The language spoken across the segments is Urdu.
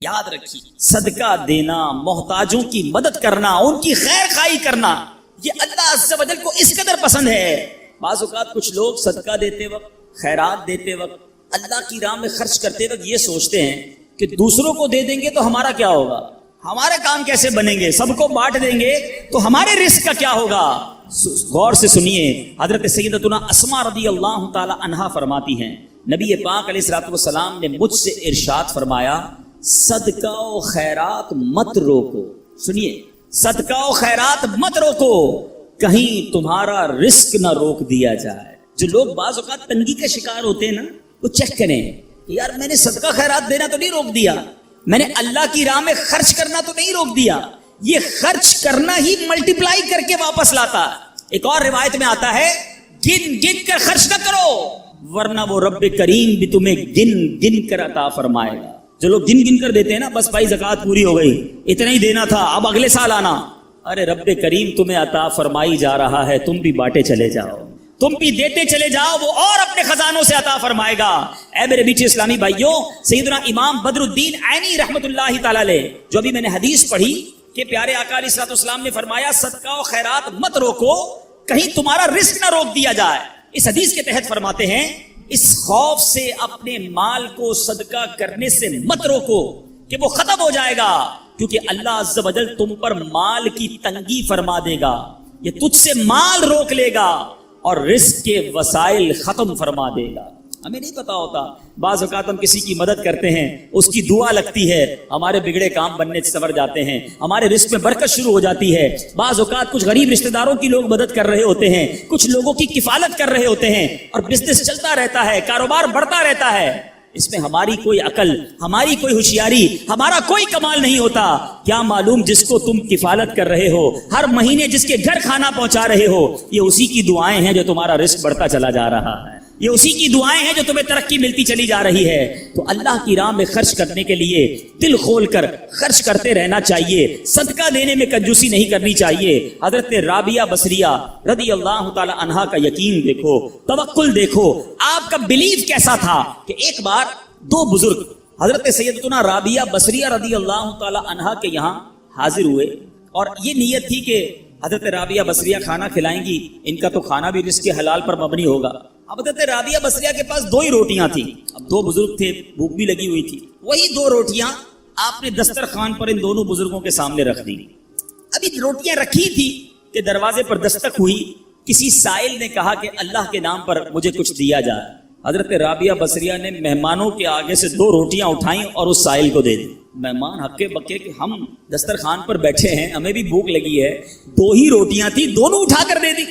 یاد رکھیے، صدقہ دینا، محتاجوں کی مدد کرنا، ان کی خیر خواہی کرنا، یہ اللہ عز و جل کو اس قدر پسند ہے۔ بعض اوقات کچھ لوگ صدقہ دیتے وقت، خیرات دیتے وقت، اللہ کی راہ میں خرچ کرتے وقت یہ سوچتے ہیں کہ دوسروں کو دے دیں گے تو ہمارا کیا ہوگا، ہمارے کام کیسے بنیں گے، سب کو بانٹ دیں گے تو ہمارے رزق کا کیا ہوگا۔ غور سے سنیے، حضرت سیدتنا اسماء رضی اللہ تعالی عنہا فرماتی ہیں، نبی پاک علیہ الصلوۃ والسلام نے مجھ سے ارشاد فرمایا، صدقہ و خیرات مت روکو۔ سنیے، صدقہ و خیرات مت روکو، کہیں تمہارا رزق نہ روک دیا جائے۔ جو لوگ بعض اوقات تنگی کا شکار ہوتے ہیں نا، وہ چیک کریں، یار میں نے صدقہ خیرات دینا تو نہیں روک دیا، میں نے اللہ کی راہ میں خرچ کرنا تو نہیں روک دیا۔ یہ خرچ کرنا ہی ملٹیپلائی کر کے واپس لاتا۔ ایک اور روایت میں آتا ہے، گن گن کر خرچ نہ کرو ورنہ وہ رب کریم بھی تمہیں گن گن کر عطا فرمائے گا۔ جو لوگ گن گن کر دیتے ہیں نا، بس بھائی زکوٰۃ پوری ہو گئی، اتنا ہی دینا تھا، اب اگلے سال آنا، ارے رب کریم تمہیں عطا فرمائی جا رہا ہے، تم بھی بانٹے چلے جاؤ، تم بھی دیتے چلے جاؤ، وہ اور اپنے خزانوں سے عطا فرمائے گا۔ اے میرے میٹھے اسلامی بھائیوں، سیدنا امام بدر الدین عینی رحمت اللہ تعالی علیہ، جو ابھی میں نے حدیث پڑھی کہ پیارے آقا علیہ الصلوۃ والسلام نے فرمایا صدقہ و خیرات مت روکو، کہیں تمہارا رزق نہ روک دیا جائے۔ اس حدیث کے تحت فرماتے ہیں، اس خوف سے اپنے مال کو صدقہ کرنے سے مت روکو کہ وہ ختم ہو جائے گا، کیونکہ اللہ عز و جل تم پر مال کی تنگی فرما دے گا، یہ تجھ سے مال روک لے گا اور رزق کے وسائل ختم فرما دے گا۔ ہمیں نہیں پتا ہوتا، بعض اوقات ہم کسی کی مدد کرتے ہیں، اس کی دعا لگتی ہے، ہمارے بگڑے کام بننے سے سنور جاتے ہیں، ہمارے رزق میں برکت شروع ہو جاتی ہے۔ بعض اوقات کچھ غریب رشتہ داروں کی لوگ مدد کر رہے ہوتے ہیں، کچھ لوگوں کی کفالت کر رہے ہوتے ہیں، اور بزنس چلتا رہتا ہے، کاروبار بڑھتا رہتا ہے۔ اس میں ہماری کوئی عقل، ہماری کوئی ہوشیاری، ہمارا کوئی کمال نہیں ہوتا۔ کیا معلوم جس کو تم کفالت کر رہے ہو، ہر مہینے جس کے گھر کھانا پہنچا رہے ہو، یہ اسی کی دعائیں ہیں جو تمہارا رزق بڑھتا چلا جا رہا ہے، یہ اسی کی دعائیں ہیں جو تمہیں ترقی ملتی چلی جا رہی ہے۔ تو اللہ کی راہ میں خرچ کرنے کے لیے دل کھول کر خرچ کرتے رہنا چاہیے، صدقہ دینے میں کنجوسی نہیں کرنی چاہیے۔ حضرت رابعہ بصریہ رضی اللہ تعالی عنہا کا یقین دیکھو، توکل دیکھو، آپ کا بلیف کیسا تھا کہ ایک بار دو بزرگ حضرت سیدتنا رابعہ بصریہ رضی اللہ تعالی عنہا کے یہاں حاضر ہوئے، اور یہ نیت تھی کہ حضرت رابعہ بصریہ کھانا کھلائیں گی، ان کا تو کھانا بھی رزق حلال پر مبنی ہوگا۔ اب حضرت رابعہ بصریہ کے پاس دو ہی روٹیاں تھیں، اب دو بزرگ تھے، بھوک بھی لگی ہوئی تھی، وہی دو روٹیاں آپ نے دسترخوان پر ان دونوں بزرگوں کے سامنے رکھ دی۔ ابھی روٹیاں رکھی تھی کہ دروازے پر دستک ہوئی، کسی سائل نے کہا کہ اللہ کے نام پر مجھے کچھ دیا جائے۔ حضرت رابعہ بصریہ نے مہمانوں کے آگے سے دو روٹیاں اٹھائیں اور اس سائل کو دے دی۔ مہمان ہکے بکے کہ ہم دسترخوان پر بیٹھے ہیں، ہمیں بھی بھوک لگی ہے، دو ہی روٹیاں تھی، دونوں اٹھا کر دے دی۔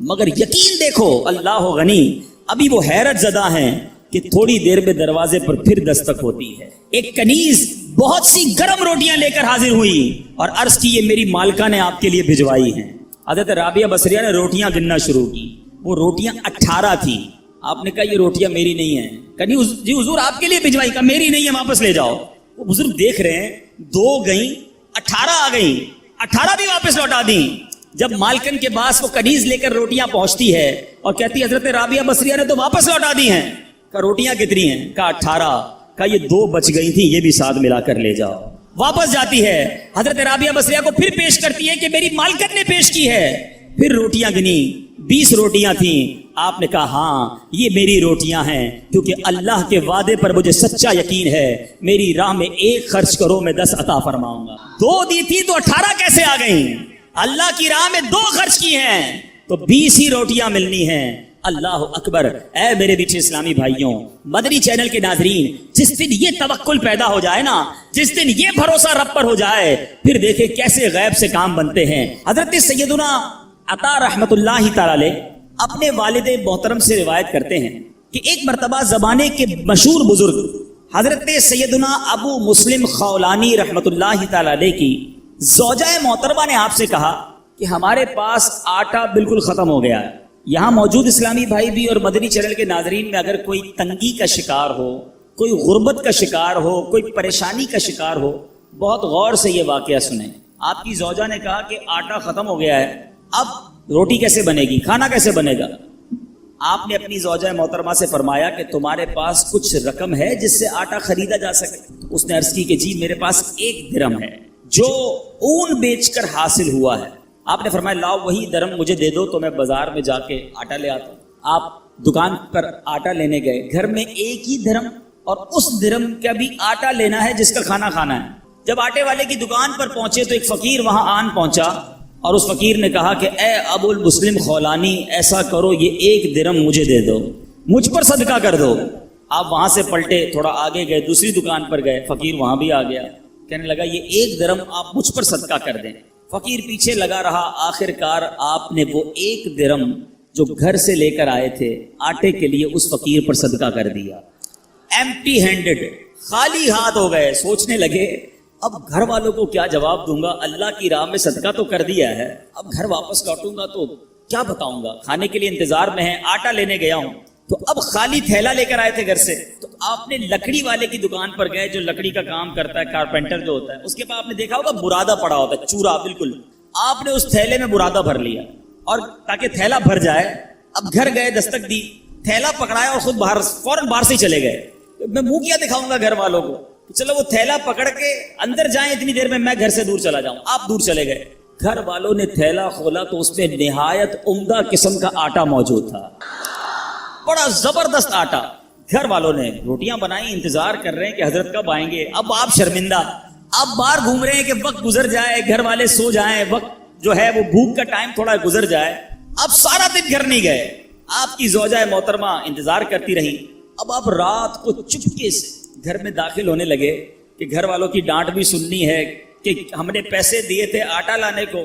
مگر یقین دیکھو، اللہ غنی، ابھی وہ حیرت زدہ ہیں کہ تھوڑی دیر میں دروازے پر پھر دستک ہوتی ہے۔ ایک کنیز بہت سی گرم روٹیاں لے کر حاضر ہوئی اور عرض کی، یہ میری مالکہ نے آپ کے لیے بھجوائی ہیں۔ حضرت رابعہ بصریہ نے روٹیاں گننا شروع کی، وہ روٹیاں 18 تھیں۔ آپ نے کہا یہ روٹیاں میری نہیں ہیں۔ کہا جی حضور آپ کے لیے بھجوائی، کہا میری نہیں ہے، واپس لے جاؤ۔ وہ بزرگ دیکھ رہے ہیں، 2 گئیں، 18 آ گئیں، 18 بھی واپس لوٹا دیں۔ جب مالکن کے پاس وہ کنیز لے کر روٹیاں پہنچتی ہے اور کہتی حضرت رابعہ بصریہ نے تو واپس لوٹا دی ہیں۔ کہا روٹیاں کتنی ہیں؟ کہا 18۔ کہا یہ 2 بچ گئی تھیں، یہ بھی ساتھ ملا کر لے جاؤ۔ واپس جاتی ہے، حضرت رابعہ بصریہ کو پھر پیش کرتی ہے کہ میری مالکن نے پیش کی ہے۔ پھر روٹیاں گنی، 20 روٹیاں تھیں۔ آپ نے کہا ہاں یہ میری روٹیاں ہیں، کیونکہ اللہ کے وعدے پر مجھے سچا یقین ہے، میری راہ میں 1 خرچ کرو میں 10 عطا فرماؤں گا۔ 2 دی تھی تو 18 کیسے آ گئیں؟ اللہ کی راہ میں 2 خرچ کی ہیں تو 20 ہی روٹیاں ملنی ہیں۔ اللہ اکبر۔ اے میرے میٹھے اسلامی بھائیوں، مدنی چینل کے ناظرین، جس دن یہ توکل پیدا ہو جائے نا، جس دن یہ بھروسہ رب پر ہو جائے، پھر دیکھیں کیسے غیب سے کام بنتے ہیں۔ حضرت سیدنا عطا رحمت اللہ تعالی علیہ اپنے والد محترم سے روایت کرتے ہیں کہ ایک مرتبہ زمانے کے مشہور بزرگ حضرت سیدنا ابو مسلم خولانی رحمت اللہ تعالی علیہ کی زوجہ محترمہ نے آپ سے کہا کہ ہمارے پاس آٹا بالکل ختم ہو گیا ہے۔ یہاں موجود اسلامی بھائی بھی اور مدنی چینل کے ناظرین میں اگر کوئی تنگی کا شکار ہو، کوئی غربت کا شکار ہو، کوئی پریشانی کا شکار ہو، بہت غور سے یہ واقعہ سنیں۔ آپ کی زوجہ نے کہا کہ آٹا ختم ہو گیا ہے، اب روٹی کیسے بنے گی، کھانا کیسے بنے گا؟ آپ نے اپنی زوجہ محترمہ سے فرمایا کہ تمہارے پاس کچھ رقم ہے جس سے آٹا خریدا جا سکے؟ تو اس نے عرض کی کہ جی میرے پاس 1 درہم ہے جو اون بیچ کر حاصل ہوا ہے۔ آپ نے فرمایا لاؤ وہی درہم مجھے دے دو تو میں بازار میں جا کے آٹا لے آتا ہوں۔ آپ دکان پر آٹا لینے گئے، گھر میں 1 ہی درہم اور اس درہم کا بھی آٹا لینا ہے جس کا کھانا کھانا ہے۔ جب آٹے والے کی دکان پر پہنچے تو ایک فقیر وہاں آن پہنچا اور اس فقیر نے کہا کہ اے ابو المسلم خولانی، ایسا کرو یہ 1 درہم مجھے دے دو، مجھ پر صدقہ کر دو۔ آپ وہاں سے پلٹے، تھوڑا آگے گئے، دوسری دکان پر گئے، فقیر وہاں بھی آ گیا، کہنے لگا یہ 1 درہم آپ مجھ پر صدقہ کر دیں۔ فقیر پیچھے لگا رہا، آخر کار آپ نے وہ 1 درہم جو گھر سے لے کر آئے تھے آٹے کے لیے اس فقیر پر صدقہ کر دیا۔ ایمٹی ہینڈڈ، خالی ہاتھ ہو گئے۔ سوچنے لگے اب گھر والوں کو کیا جواب دوں گا، اللہ کی راہ میں صدقہ تو کر دیا ہے، اب گھر واپس لوٹوں گا تو کیا بتاؤں گا، کھانے کے لیے انتظار میں ہے، آٹا لینے گیا ہوں تو اب خالی تھیلا لے کر آئے تھے گھر سے۔ تو آپ نے لکڑی والے کی دکان پر گئے جو لکڑی کا کام کرتا ہے، کارپینٹر جو ہوتا ہے، اس کے پاس آپ نے دیکھا ہوگا برادہ پڑا ہوتا ہے، چورا بالکل، آپ نے اس تھیلے میں برادہ بھر لیا اور تاکہ تھیلا بھر جائے اب گھر گئے، دستک دی، تھیلا پکڑایا اور خود باہر فوراً باہر سے ہی چلے گئے۔ میں منہ کیا دکھاؤں گا گھر والوں کو، چلو وہ تھیلا پکڑ کے اندر جائیں، اتنی دیر میں گھر سے دور چلا جاؤں۔ آپ دور چلے گئے، گھر والوں نے تھیلا کھولا تو اس میں نہایت عمدہ قسم کا آٹا موجود تھا، بڑا زبردست آٹا۔ گھر والوں نے روٹیاں بنائی، انتظار کر رہے ہیں کہ حضرت کب آئیں گے۔ اب آپ شرمندہ، آپ باہر گھوم رہے ہیں کہ وقت گزر جائے، گھر والے سو جائیں، وقت جو ہے وہ بھوک کا ٹائم تھوڑا گزر جائے۔ اب سارا دن گھر نہیں گئے، آپ کی زوجہ محترمہ انتظار کرتی رہی۔ اب آپ رات کو چپکے سے گھر میں داخل ہونے لگے کہ گھر والوں کی ڈانٹ بھی سننی ہے کہ ہم نے پیسے دیے تھے آٹا لانے کو،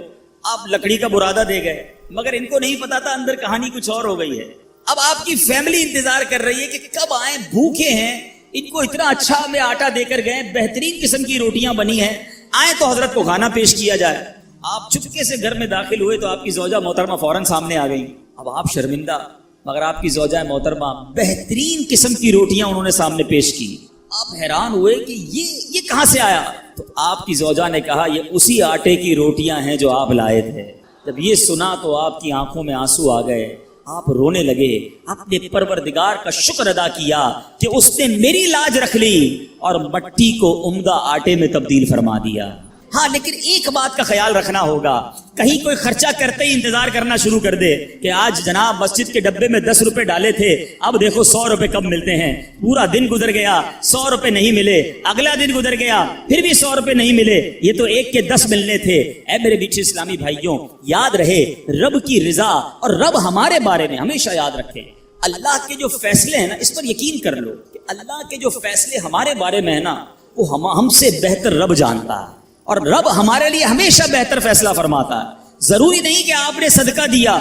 آپ لکڑی کا برادہ دے گئے، مگر ان کو نہیں پتا تھا اندر کہانی کچھ اور ہو گئی ہے۔ اب آپ کی فیملی انتظار کر رہی ہے کہ کب آئیں، بھوکے ہیں، ان کو اتنا اچھا ہمیں آٹا دے کر گئے، بہترین قسم کی روٹیاں بنی ہیں، آئیں تو حضرت کو کھانا پیش کیا جائے۔ آپ چپکے سے گھر میں داخل ہوئے تو آپ کی زوجہ محترمہ فوراً سامنے آ گئی۔ اب آپ شرمندہ، مگر آپ کی زوجہ محترمہ بہترین قسم کی روٹیاں انہوں نے سامنے پیش کی۔ آپ حیران ہوئے کہ یہ کہاں سے آیا؟ تو آپ کی زوجہ نے کہا یہ اسی آٹے کی روٹیاں ہیں جو آپ لائے تھے۔ جب یہ سنا تو آپ کی آنکھوں میں آنسو آ گئے، آپ رونے لگے، اپنے پروردگار کا شکر ادا کیا کہ اس نے میری لاج رکھ لی اور مٹی کو عمدہ آٹے میں تبدیل فرما دیا۔ ہاں لیکن ایک بات کا خیال رکھنا ہوگا، کہیں کوئی خرچہ کرتے ہی انتظار کرنا شروع کر دے کہ آج جناب مسجد کے ڈبے میں 10 روپے ڈالے تھے، اب دیکھو 100 روپے کب ملتے ہیں۔ پورا دن گزر گیا، 100 روپے نہیں ملے، اگلا دن گزر گیا، پھر بھی 100 روپے نہیں ملے، یہ تو 1 کے 10 ملنے تھے۔ اے میرے میٹھے اسلامی بھائیوں، یاد رہے رب کی رضا اور رب ہمارے بارے میں ہمیشہ یاد رکھیں، اللہ کے جو فیصلے ہیں نا اس پر یقین کر لو کہ اللہ کے جو فیصلے ہمارے بارے میں ہے نا وہ ہم سے بہتر رب جانتا ہے، اور رب ہمارے لیے ہمیشہ بہتر فیصلہ فرماتا ہے۔ ضروری نہیں کہ آپ نے صدقہ دیا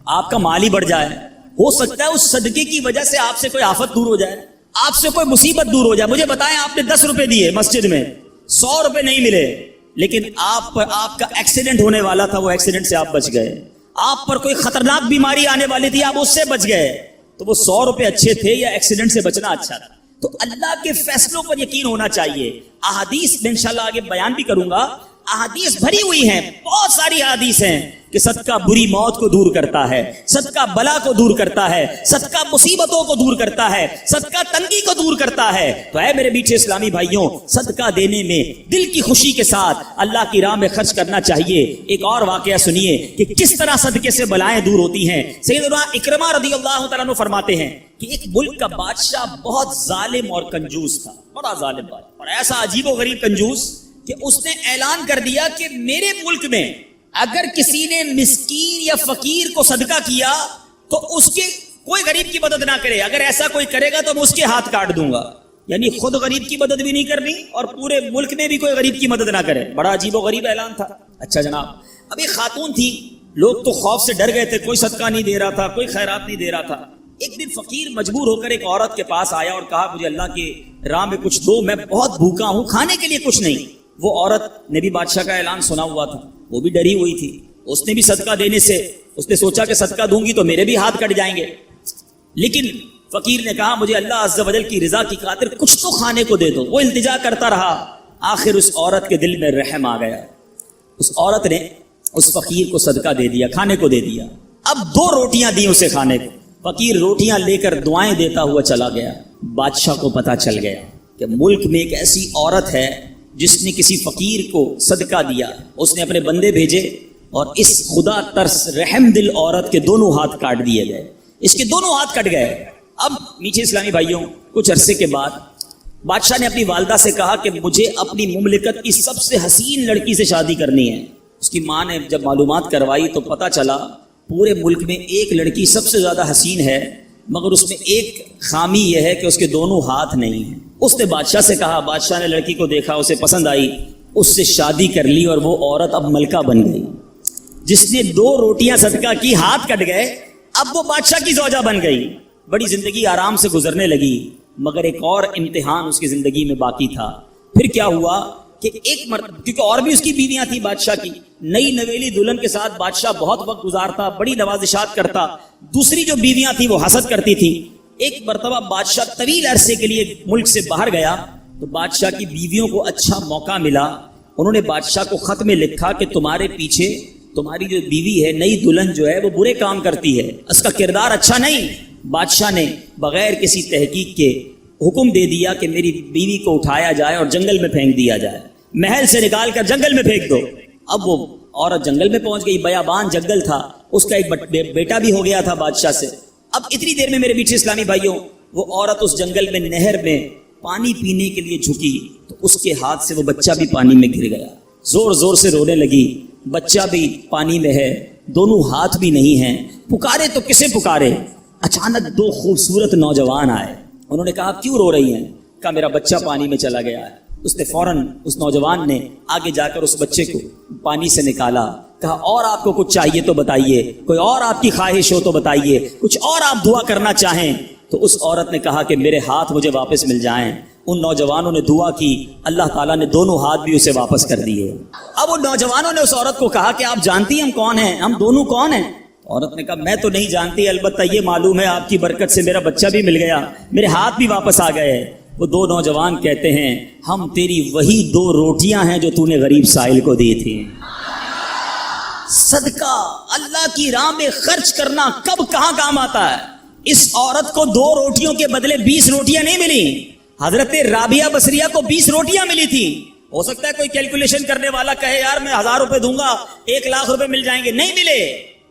آپ کا مال ہی بڑھ جائے، ہو سکتا ہے اس صدقے کی وجہ سے آپ سے کوئی آفت دور ہو جائے، آپ سے کوئی مصیبت دور ہو جائے۔ مجھے بتائیں آپ نے 10 روپے دیے مسجد میں، 100 روپے نہیں ملے، لیکن آپ کا ایکسیڈنٹ ہونے والا تھا، وہ ایکسیڈنٹ سے آپ بچ گئے، آپ پر کوئی خطرناک بیماری آنے والی تھی، آپ اس سے بچ گئے، تو وہ 100 روپے اچھے تھے یا ایکسیڈنٹ سے بچنا اچھا تھا؟ تو اللہ کے فیصلوں پر یقین ہونا چاہیے۔ احادیث میں انشاءاللہ آگے بیان بھی کروں گا، احادیث بھری ہوئی ہیں، بہت ساری احادیث ہیں کہ صدقہ بری موت کو دور کرتا ہے، صدقہ بلا کو دور کرتا ہے، صدقہ مصیبتوں کو دور کرتا ہے، صدقہ تنگی کو دور کرتا ہے۔ تو اے میرے میٹھے اسلامی بھائیوں، صدقہ دینے میں دل کی خوشی کے ساتھ اللہ کی راہ میں خرچ کرنا چاہیے۔ ایک اور واقعہ سنیے کہ کس طرح صدقے سے بلائیں دور ہوتی ہیں۔ سیدنا اکرمہ رضی اللہ تعالیٰ عنہ فرماتے ہیں کہ ایک ملک کا بادشاہ بہت ظالم اور کنجوس تھا، بڑا ظالم بادشاہ، اور ایسا عجیب و غریب کنجوس کہ اس نے اعلان کر دیا کہ میرے ملک میں اگر کسی نے مسکین یا فقیر کو صدقہ کیا تو اس کے کوئی غریب کی مدد نہ کرے، اگر ایسا کوئی کرے گا تو میں اس کے ہاتھ کاٹ دوں گا۔ یعنی خود غریب کی مدد بھی نہیں کرنی اور پورے ملک میں بھی کوئی غریب کی مدد نہ کرے۔ بڑا عجیب و غریب اعلان تھا۔ اچھا جناب، اب ایک خاتون تھی، لوگ تو خوف سے ڈر گئے تھے، کوئی صدقہ نہیں دے رہا تھا، کوئی خیرات نہیں دے رہا تھا۔ ایک دن فقیر مجبور ہو کر ایک عورت کے پاس آیا اور کہا مجھے اللہ کی راہ میں کچھ دو، میں بہت بھوکا ہوں، کھانے کے لیے کچھ نہیں۔ وہ عورت نے بھی بادشاہ کا اعلان سنا ہوا تھا، وہ بھی ڈری ہوئی تھی، اس نے بھی صدقہ دینے سے اس نے سوچا کہ صدقہ دوں گی تو میرے بھی ہاتھ کٹ جائیں گے، لیکن فقیر نے کہا مجھے اللہ عز و جل کی رضا کی خاطر کچھ تو کھانے کو دے دو۔ وہ التجا کرتا رہا، آخر اس عورت کے دل میں رحم آ گیا، اس عورت نے اس فقیر کو صدقہ دے دیا، کھانے کو دے دیا۔ اب 2 روٹیاں دی اسے کھانے کو، فقیر روٹیاں لے کر دعائیں دیتا ہوا چلا گیا. بادشاہ کو پتہ چل گیا کہ ملک میں ایک ایسی عورت ہے جس نے کسی فقیر کو صدقہ دیا. اس نے اپنے بندے بھیجے اور اس خدا ترس رحم دل عورت کے دونوں ہاتھ کاٹ دیے گئے. اس کے دونوں ہاتھ کٹ گئے. اب میٹھے اسلامی بھائیوں، کچھ عرصے کے بعد بادشاہ نے اپنی والدہ سے کہا کہ مجھے اپنی مملکت کی سب سے حسین لڑکی سے شادی کرنی ہے. اس کی ماں نے جب معلومات کروائی تو پتہ چلا پورے ملک میں ایک لڑکی سب سے زیادہ حسین ہے، مگر اس میں ایک خامی یہ ہے کہ اس کے دونوں ہاتھ نہیں ہیں. اس نے بادشاہ سے کہا. بادشاہ نے لڑکی کو دیکھا، اسے پسند آئی، اس سے شادی کر لی اور وہ عورت اب ملکہ بن گئی. جس نے 2 روٹیاں صدقہ کی، ہاتھ کٹ گئے، اب وہ بادشاہ کی زوجہ بن گئی. بڑی زندگی آرام سے گزرنے لگی، مگر ایک اور امتحان اس کی زندگی میں باقی تھا. پھر کیا ہوا کہ ایک مرتبہ، کیونکہ اور بھی اس کی بیویاں تھیں بادشاہ کی، نئی نویلی دلہن کے ساتھ بادشاہ بہت وقت گزارتا، بڑی نوازشات کرتا. دوسری جو بیویاں تھیں وہ حسد کرتی تھیں. ایک مرتبہ بادشاہ طویل عرصے کے لیے ملک سے باہر گیا تو بادشاہ کی بیویوں کو اچھا موقع ملا. انہوں نے بادشاہ کو خط میں لکھا کہ تمہارے پیچھے تمہاری جو بیوی ہے، نئی دلہن جو ہے، وہ برے کام کرتی ہے، اس کا کردار اچھا نہیں. بادشاہ نے بغیر کسی تحقیق کے حکم دے دیا کہ میری بیوی کو اٹھایا جائے اور جنگل میں پھینک دیا جائے. محل سے نکال کر جنگل میں پھینک دو. اب وہ عورت جنگل میں پہنچ گئی. بیابان جنگل تھا. اس کا ایک بیٹا بھی ہو گیا تھا بادشاہ سے. اب اتنی دیر میں میرے میٹھے اسلامی بھائیوں، وہ عورت اس جنگل میں نہر میں پانی پینے کے لیے جھکی تو اس کے ہاتھ سے وہ بچہ بھی پانی میں گر گیا. زور زور سے رونے لگی. بچہ بھی پانی میں ہے، دونوں ہاتھ بھی نہیں ہیں. پکارے تو کسے پکارے؟ اچانک 2 خوبصورت نوجوان آئے. انہوں نے کہا کیوں رو رہی ہیں؟ کہا میرا بچہ پانی میں چلا گیا ہے. اس نے فوراً، اس نوجوان نے آگے جا کر اس بچے کو پانی سے نکالا. کہا اور آپ کو کچھ چاہیے تو بتائیے، کوئی اور آپ کی خواہش ہو تو بتائیے، کچھ اور آپ دعا کرنا چاہیں. تو اس عورت نے کہا کہ میرے ہاتھ مجھے واپس مل جائیں. ان نوجوانوں نے دعا کی، اللہ تعالیٰ نے دونوں ہاتھ بھی اسے واپس کر دیے. اب ان نوجوانوں نے اس عورت کو کہا کہ آپ جانتی ہیں ہم کون ہیں؟ ہم دونوں کون ہیں؟ عورت نے کہا میں تو نہیں جانتی، البتہ یہ معلوم ہے آپ کی برکت سے میرا بچہ بھی مل گیا، میرے ہاتھ بھی واپس آ گئے. وہ 2 نوجوان کہتے ہیں ہم تیری وہی 2 روٹیاں ہیں جو تو نے غریب سائل کو دی تھی. صدقہ اللہ کی راہ میں خرچ کرنا کب کہاں کام آتا ہے. اس عورت کو 2 روٹیوں کے بدلے 20 روٹیاں نہیں ملی. حضرت رابعہ بصریہ کو 20 روٹیاں ملی تھی. ہو سکتا ہے کوئی کیلکولیشن کرنے والا کہے یار میں 1000 روپے دوں گا 1 لاکھ روپے مل جائیں گے. نہیں ملے،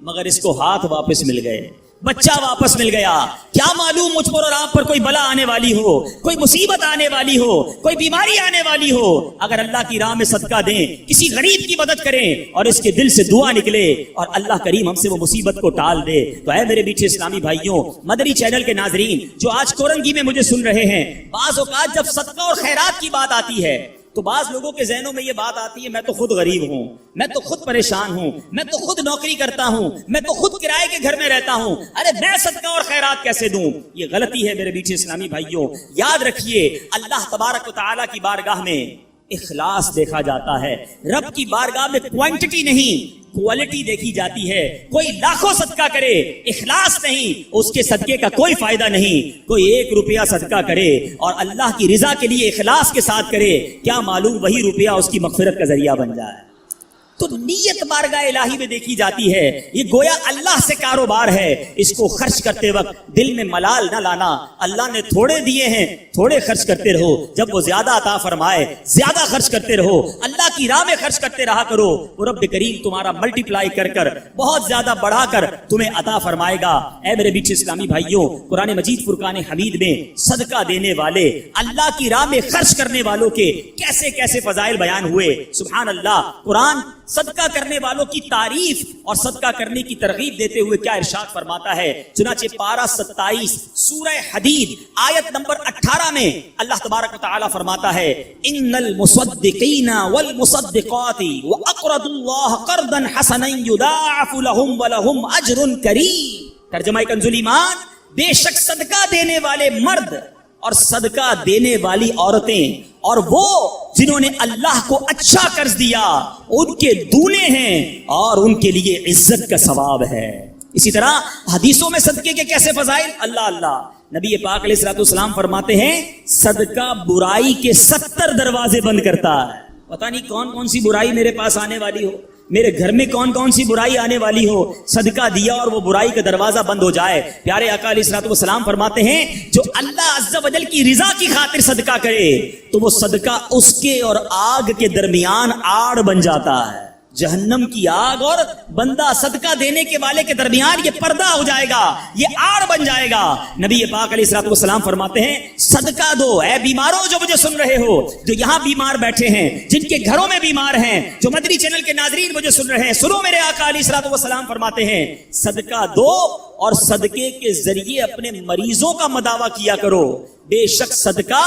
مگر اس کو ہاتھ واپس مل گئے، بچہ واپس مل گیا. کیا معلوم مجھ پر اور آپ پر کوئی بلا آنے والی ہو، کوئی مصیبت آنے والی ہو، کوئی بیماری آنے والی ہو، اگر اللہ کی راہ میں صدقہ دیں، کسی غریب کی مدد کریں اور اس کے دل سے دعا نکلے اور اللہ کریم ہم سے وہ مصیبت کو ٹال دے. تو اے میرے میٹھے اسلامی بھائیوں، مدنی چینل کے ناظرین جو آج کورنگی میں مجھے سن رہے ہیں، بعض اوقات جب صدقہ اور خیرات کی بات آتی ہے تو بعض لوگوں کے ذہنوں میں یہ بات آتی ہے میں تو خود غریب ہوں، میں تو خود پریشان ہوں، میں تو خود نوکری کرتا ہوں، میں تو خود کرائے کے گھر میں رہتا ہوں، ارے میں صدقہ اور خیرات کیسے دوں؟ یہ غلطی ہے میرے میٹھے اسلامی بھائیوں. یاد رکھیے اللہ تبارک و تعالیٰ کی بارگاہ میں اخلاص دیکھا جاتا ہے. رب کی بارگاہ میں کوانٹٹی نہیں کوالٹی دیکھی جاتی ہے. کوئی لاکھوں صدقہ کرے، اخلاص نہیں، اس کے صدقے کا کوئی فائدہ نہیں. کوئی 1 روپیہ صدقہ کرے اور اللہ کی رضا کے لیے اخلاص کے ساتھ کرے، کیا معلوم وہی روپیہ اس کی مغفرت کا ذریعہ بن جائے. تو نیت بارگاہ الہی میں دیکھی جاتی ہے. یہ گویا اللہ سے کاروبار ہے. اس کو خرچ کرتے وقت دل میں ملال نہ لانا. اللہ نے تھوڑے دیے ہیں، تھوڑے خرچ کرتے رہو. جب وہ زیادہ عطا فرمائے زیادہ خرچ کرتے رہو. اللہ کی راہ میں خرچ کرتے رہا کرو. وہ رب کریم تمہارا ملٹی پلائی کر کر بہت زیادہ بڑھا کر تمہیں عطا فرمائے گا. اے میرے میٹھے اسلامی بھائیوں، قرآن مجید فرقان حمید میں صدقہ دینے والے، اللہ کی راہ میں خرچ کرنے والوں کے کیسے کیسے فضائل بیان ہوئے. سبحان اللہ. قرآن صدقہ کرنے والوں کی تعریف اور صدقہ کرنے کی ترغیب دیتے ہوئے کیا ارشاد فرماتا ہے. چنانچہ پارہ 27 سورہ حدید آیت نمبر 18 میں اللہ تبارک و تعالی فرماتا ہے ان المصدقین والمصدقات واقرضوا اللہ قرضا حسنا یضاعف لهم ولهم اجر کریم. ترجمہ کنز ایمان، بے شک صدقہ دینے والے مرد اور صدقہ دینے والی عورتیں اور وہ جنہوں نے اللہ کو اچھا قرض دیا ان کے دونے ہیں اور ان کے لیے عزت کا ثواب ہے. اسی طرح حدیثوں میں صدقے کے کیسے فضائل. اللہ نبی پاک علیہ الصلوۃ والسلام فرماتے ہیں صدقہ برائی کے 70 دروازے بند کرتا ہے. پتہ نہیں کون کون سی برائی میرے پاس آنے والی ہو. میرے گھر میں کون کون سی برائی آنے والی ہو، صدقہ دیا اور وہ برائی کا دروازہ بند ہو جائے۔ پیارے آقا علیہ الصلوۃ والسلام فرماتے ہیں جو اللہ عز و جل کی رضا کی خاطر صدقہ کرے تو وہ صدقہ اس کے اور آگ کے درمیان آڑ بن جاتا ہے۔ جہنم کی آگ اور بندہ صدقہ دینے کے والے کے درمیان یہ پردہ ہو جائے گا، یہ آڑ بن جائے گا۔ نبی پاک علیہ الصلوۃ والسلام فرماتے ہیں صدقہ دو اے بیماروں جو مجھے سن رہے ہو، جو یہاں بیمار بیٹھے ہیں، جن کے گھروں میں بیمار ہیں، جو مدنی چینل کے ناظرین مجھے سن رہے ہیں، سنو میرے آقا علیہ الصلوۃ والسلام فرماتے ہیں صدقہ دو اور صدقے کے ذریعے اپنے مریضوں کا مداوا کیا کرو، بے شک صدقہ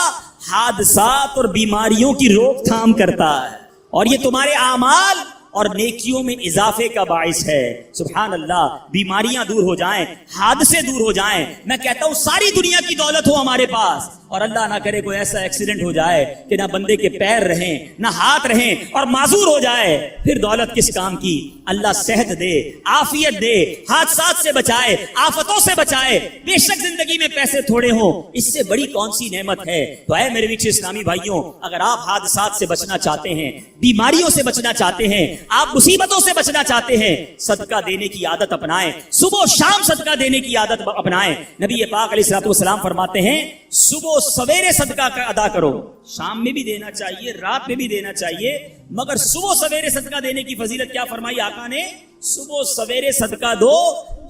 حادثات اور بیماریوں کی روک تھام کرتا ہے اور یہ تمہارے اعمال اور نیکیوں میں اضافے کا باعث ہے۔ سبحان اللہ، بیماریاں دور ہو جائیں، حادثے دور ہو جائیں، میں کہتا ہوں ساری دنیا کی دولت ہو ہمارے پاس اور اللہ نہ کرے کوئی ایسا ایکسیڈنٹ ہو جائے کہ نہ بندے کے پیر رہیں نہ ہاتھ رہیں اور معذور ہو جائے، پھر دولت کس کام کی؟ اللہ صحت دے، عافیت دے، حادثات سے بچائے، آفتوں سے بچائے۔ بے شک زندگی میں پیسے تھوڑے ہوں، اس سے بڑی کون سی نعمت ہے؟ تو اے میرے میٹھے اسلامی بھائیوں، اگر آپ حادثات سے بچنا چاہتے ہیں، بیماریوں سے بچنا چاہتے ہیں، آپ مصیبتوں سے بچنا چاہتے ہیں، صدقہ دینے کی عادت اپنائیں، صبح و شام صدقہ دینے کی عادت اپنائیں۔ نبی پاک علیہ الصلوۃ والسلام فرماتے ہیں صبح سویرے صدقہ کا ادا کرو، شام میں بھی دینا چاہیے، رات میں بھی دینا چاہیے، مگر صبح سویرے صدقہ دینے کی فضیلت کیا فرمائی آقا نے؟ صبح سویرے صدقہ دو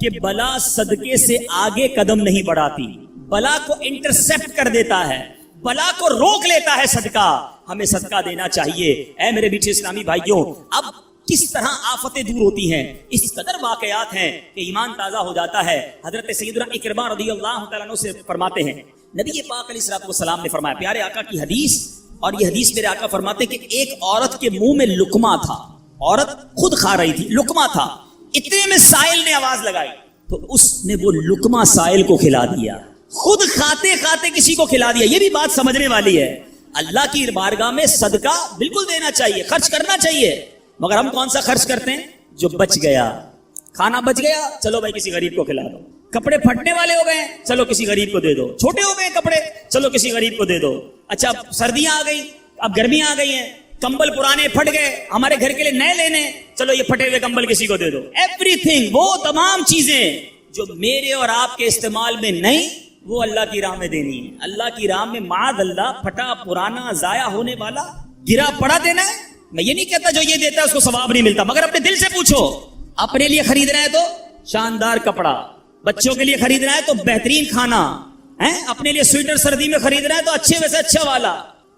کہ بلا صدقے سے آگے قدم نہیں بڑھاتی، بلا کو انٹرسپٹ کر دیتا ہے، بلا کو روک لیتا ہے صدقہ۔ ہمیں صدقہ دینا چاہیے۔ اے میرے میٹھے اسلامی بھائیوں، اب کس طرح آفتیں دور ہوتی ہیں، اس قدر واقعات ہیں کہ ایمان تازہ ہو جاتا ہے۔ حضرت سیدنا اکرمہ رضی اللہ تعالیٰ عنہ سے فرماتے ہیں نبی پاک علیہ الصلوۃ والسلام نے فرمایا، پیارے آقا کی حدیث، اور یہ حدیث میرے آقا فرماتے کہ ایک عورت کے منہ میں لقمہ تھا، عورت خود کھا رہی تھی، لقمہ تھا، اتنے میں سائل نے آواز لگائی تو اس نے وہ لقمہ سائل کو کھلا دیا، خود کھاتے کھاتے کسی کو کھلا دیا۔ یہ بھی بات سمجھنے والی ہے، اللہ کی بارگاہ میں صدقہ بالکل دینا چاہیے، خرچ کرنا چاہیے، مگر ہم کون سا خرچ کرتے ہیں؟ جو بچ گیا، کھانا بچ گیا، چلو بھائی کسی غریب کو کھلا دو، کپڑے پھٹنے والے ہو گئے، چلو کسی غریب کو دے دو، چھوٹے ہو گئے کپڑے، چلو کسی غریب کو دے دو، اچھا سردیاں آ گئی، اب گرمیاں آ گئی ہیں، کمبل پرانے پھٹ گئے، ہمارے گھر کے لیے نئے لینے، چلو یہ پھٹے ہوئے کمبل کسی کو دے دو۔ ایوری تھنگ، وہ تمام چیزیں جو میرے اور آپ کے استعمال میں نہیں، وہ اللہ کی راہ میں دینی ہے۔ اللہ کی راہ میں معاذ اللہ پھٹا پرانا ضائع ہونے والا گرا پڑا دینا ہے۔ میں یہ نہیں کہتا جو یہ دیتا ہے اس کو ثواب نہیں ملتا، مگر اپنے دل سے پوچھو، اپنے لیے خریدنا ہے تو شاندار کپڑا، بچوں کے لیے خریدنا ہے تو بہترین کھانا، اپنے لیے سویٹر سردی میں خریدنا ہے تو اچھے ویسے اچھا والا،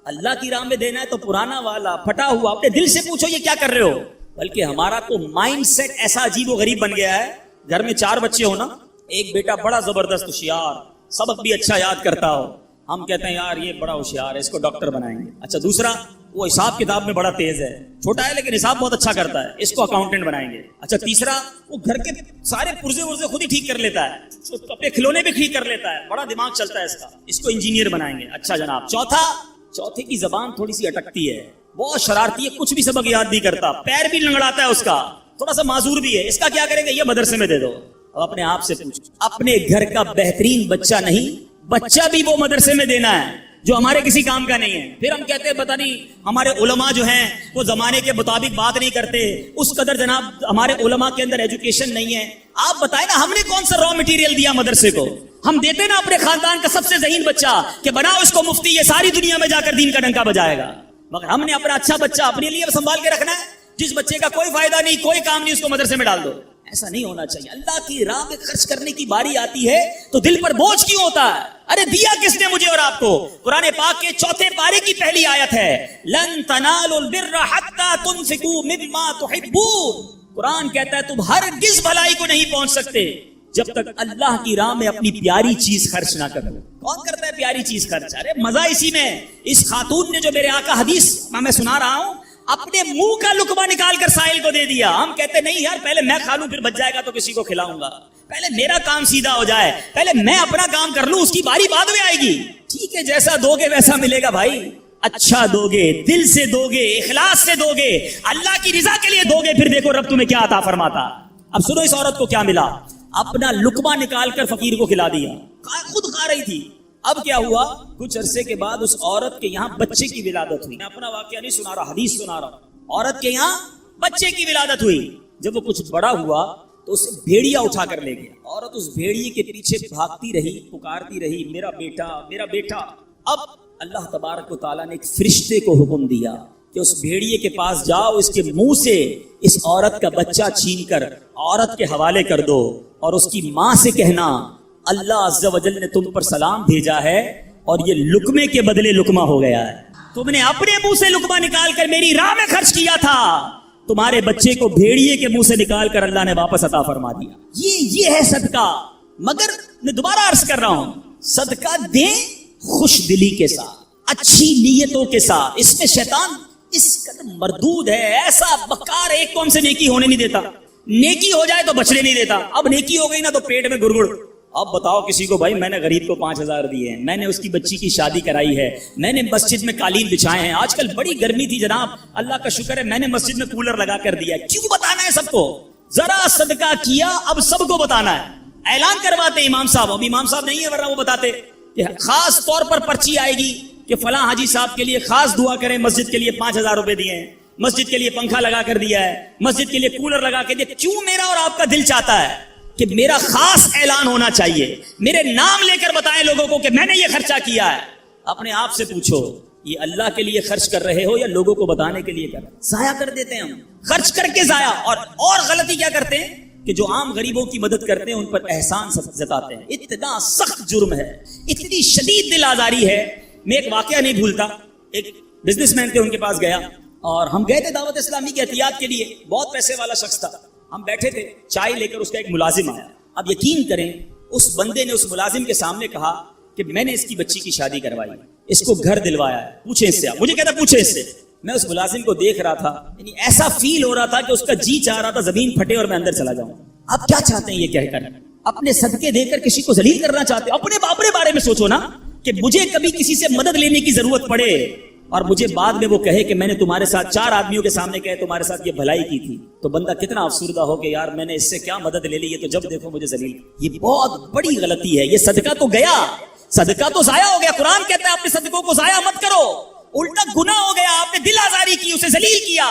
اللہ کی راہ میں دینا ہے تو پرانا والا پھٹا ہوا۔ اپنے دل سے پوچھو یہ کیا کر رہے ہو؟ بلکہ ہمارا تو مائنڈ سیٹ ایسا عجیب و غریب بن گیا ہے، گھر میں 4 بچے ہو نا، ایک بیٹا بڑا زبردست ہوشیار، سبق بھی اچھا یاد کرتا ہو، ہم کہتے ہیں یار یہ بڑا ہوشیار ہے، اس کو ڈاکٹر بنائیں گے۔ اچھا دوسرا وہ حساب کتاب میں بڑا تیز ہے، چھوٹا ہے لیکن حساب بہت اچھا کرتا ہے، اس کو اکاؤنٹنٹ بنائیں گے۔ اچھا تیسرا وہ گھر کے سارے پرزے ورزے خود ہی ٹھیک کر لیتا ہے، اپنے کھلونے بھی ٹھیک کر لیتا ہے، بڑا دماغ چلتا ہے اس کا، اس کو انجینئر بنائیں گے۔ اچھا جناب چوتھے کی زبان تھوڑی سی اٹکتی ہے، بہت شرارتی ہے، کچھ بھی سبق یاد نہیں کرتا، پیر بھی لنگڑاتا ہے اس کا، تھوڑا سا معذور بھی ہے، اس کا کیا کریں گے؟ یہ مدرسے میں دے دو۔ اب اپنے آپ سے پوچھو، اپنے گھر کا بہترین بچہ نہیں، بچہ بھی وہ مدرسے میں دینا ہے جو ہمارے کسی کام کا نہیں ہے۔ پھر ہم کہتے ہیں پتہ نہیں ہمارے علماء جو ہیں وہ زمانے کے مطابق بات نہیں کرتے، اس قدر جناب ہمارے علماء کے اندر ایجوکیشن نہیں ہے۔ آپ بتائیں نا، ہم نے کون سا را مٹیریل دیا مدرسے کو؟ ہم دیتے نا اپنے خاندان کا سب سے ذہین بچہ کہ بناؤ اس کو مفتی، یہ ساری دنیا میں جا کر دین کا ڈنکا بجائے گا، مگر ہم نے اپنا اچھا بچہ اپنے لیے سنبھال کے رکھنا ہے، جس بچے کا کوئی فائدہ نہیں، کوئی کام نہیں، اس کو مدرسے میں ڈال دو۔ ایسا نہیں ہونا چاہیے۔ اللہ کی راہ میں خرچ کرنے کی باری آتی ہے تو دل پر بوجھ کیوں ہوتا ہے؟ ارے دیا کس نے مجھے اور آپ کو؟ قرآن پاک کے 4 پارے کی پہلی آیت ہے لن تنالوا البر حتى تنفقوا مما تحبون۔ قرآن کہتا ہے تم ہرگز بھلائی کو نہیں پہنچ سکتے جب تک اللہ کی راہ میں اپنی پیاری چیز خرچ نہ کرو۔ کون کرتا ہے پیاری چیز خرچ؟ ارے مزہ اسی میں۔ اس خاتون نے جو میرے آقا حدیث میں سنا رہا ہوں، اپنے منہ کا لقمہ نکال کر سائل کو دے دیا۔ ہم کہتے نہیں یار پہلے میں کھا لوں پھر بچ جائے گا تو کسی کو کھلاؤں گا، پہلے میرا کام سیدھا ہو جائے، پہلے میں اپنا کام کر لوں، اس کی باری بعد میں آئے گی۔ ٹھیک ہے، جیسا دو گے ویسا ملے گا بھائی، اچھا دو گے، دل سے دو گے، اخلاص سے دو گے، اللہ کی رضا کے لیے دو گے، پھر دیکھو رب تمہیں کیا عطا فرماتا۔ اب سنو اس عورت کو کیا ملا، اپنا لقمہ نکال کر فقیر کو کھلا دیا، خود کھا رہی تھی۔ اب کیا ہوا، کچھ عرصے کے بعد اس عورت کے یہاں بچے کی ولادت ہوئی۔ میں اپنا واقعہ نہیں سنا رہا، حدیث سنا رہا ہوں۔ عورت کے یہاں بچے کی ولادت ہوئی، جب وہ کچھ بڑا ہوا تو اسے بھیڑیا اٹھا کر لے گیا، عورت اس بھیڑیے کے پیچھے بھاگتی رہی، پکارتی رہی میرا بیٹا میرا بیٹا۔ اب اللہ تبارک و تعالیٰ نے ایک فرشتے کو حکم دیا کہ اس بھیڑیے کے پاس جاؤ، اس کے منہ سے اس عورت کا بچہ چھین کر عورت کے حوالے کر دو، اور اس کی ماں سے کہنا اللہ عز و جل نے تم پر سلام بھیجا ہے اور یہ لقمے کے بدلے لقمہ ہو گیا ہے، تم نے اپنے منہ سے لقمہ نکال کر میری راہ میں خرچ کیا تھا، تمہارے بچے کو بھیڑیے کے منہ سے نکال کر اللہ نے واپس عطا فرما دیا۔ یہ ہے صدقہ۔ مگر میں دوبارہ عرض کر رہا ہوں، صدقہ دیں خوش دلی کے ساتھ، اچھی نیتوں کے ساتھ۔ اس میں شیطان اس قدر مردود ہے، ایسا بکار، ایک تو ہم سے نیکی ہونے نہیں دیتا، نیکی ہو جائے تو بچنے نہیں دیتا، اب نیکی ہو گئی نا تو پیٹ میں گڑگڑ۔ اب بتاؤ کسی کو، بھائی میں نے غریب کو 5,000 دیے ہیں، میں نے اس کی بچی کی شادی کرائی ہے، میں نے مسجد میں قالین بچھائے ہیں، آج کل بڑی گرمی تھی جناب، اللہ کا شکر ہے میں نے مسجد میں کولر لگا کر دیا ہے، کیوں بتانا ہے سب کو؟ ذرا صدقہ کیا اب سب کو بتانا ہے، اعلان کرواتے ہیں امام صاحب، اب امام صاحب نہیں ہے ورنہ وہ بتاتے کہ خاص طور پر پرچی آئے گی کہ فلاں حاجی صاحب کے لیے خاص دعا کریں، مسجد کے لیے 5,000 روپے دیے ہیں، مسجد کے لیے پنکھا لگا کر دیا ہے، مسجد کے لیے کولر لگا کے دیا۔ کیوں میرا اور آپ کا دل چاہتا ہے کہ میرا خاص اعلان ہونا چاہیے، میرے نام لے کر بتائیں لوگوں کو کہ میں نے یہ خرچہ کیا ہے؟ اپنے آپ سے پوچھو، یہ اللہ کے لیے خرچ کر رہے ہو یا لوگوں کو بتانے کے لیے کر رہے ہو؟ ضائع کر دیتے ہیں ہم، خرچ کر کے ضائع۔ اور غلطی کیا کرتے ہیں کہ جو عام غریبوں کی مدد کرتے ہیں ان پر احسان جتاتے ہیں۔ اتنا سخت جرم ہے، اتنی شدید دل آزاری ہے۔ میں ایک واقعہ نہیں بھولتا، ایک بزنس مین تھے، ان کے پاس گیا اور ہم گئے تھے دعوت اسلامی کی احتیاط کے لیے، بہت پیسے والا شخص تھا، ہم بیٹھے تھے، چائے لے کر اس کا ایک ملازم آیا۔ اب یقین کریں اس بندے نے اس ملازم کے سامنے کہا کہ میں نے اس کی بچی کی شادی کروائی، اس کو گھر دلوایا ہے، پوچھیں اس سے۔ مجھے کہتا پوچھیں اس سے۔ میں اس ملازم کو دیکھ رہا تھا، یعنی ایسا فیل ہو رہا تھا کہ اس کا جی چاہ رہا تھا زمین پھٹے اور میں اندر چلا جاؤں۔ آپ کیا چاہتے ہیں یہ کہہ کر؟ اپنے صدقے دے کر کسی کو ذلیل کرنا چاہتے ہیں؟ اپنے بارے میں سوچو نا، کہ مجھے کبھی کسی سے مدد لینے کی ضرورت پڑے اور مجھے بعد میں وہ کہے کہ میں نے تمہارے ساتھ 4 آدمیوں کے سامنے کہے تمہارے ساتھ یہ بھلائی کی تھی، تو بندہ کتنا افسردہ ہو کہ یار میں نے اس سے کیا مدد لے لی، یہ تو جب دیکھو مجھے ذلیل۔ یہ بہت بڑی غلطی ہے، یہ صدقہ تو گیا، صدقہ تو ضائع ہو گیا۔ قرآن کہتا ہے اپنے صدقوں کو ضائع مت کرو، الٹا گناہ ہو گیا، آپ نے دل آزاری کی، اسے ذلیل کیا۔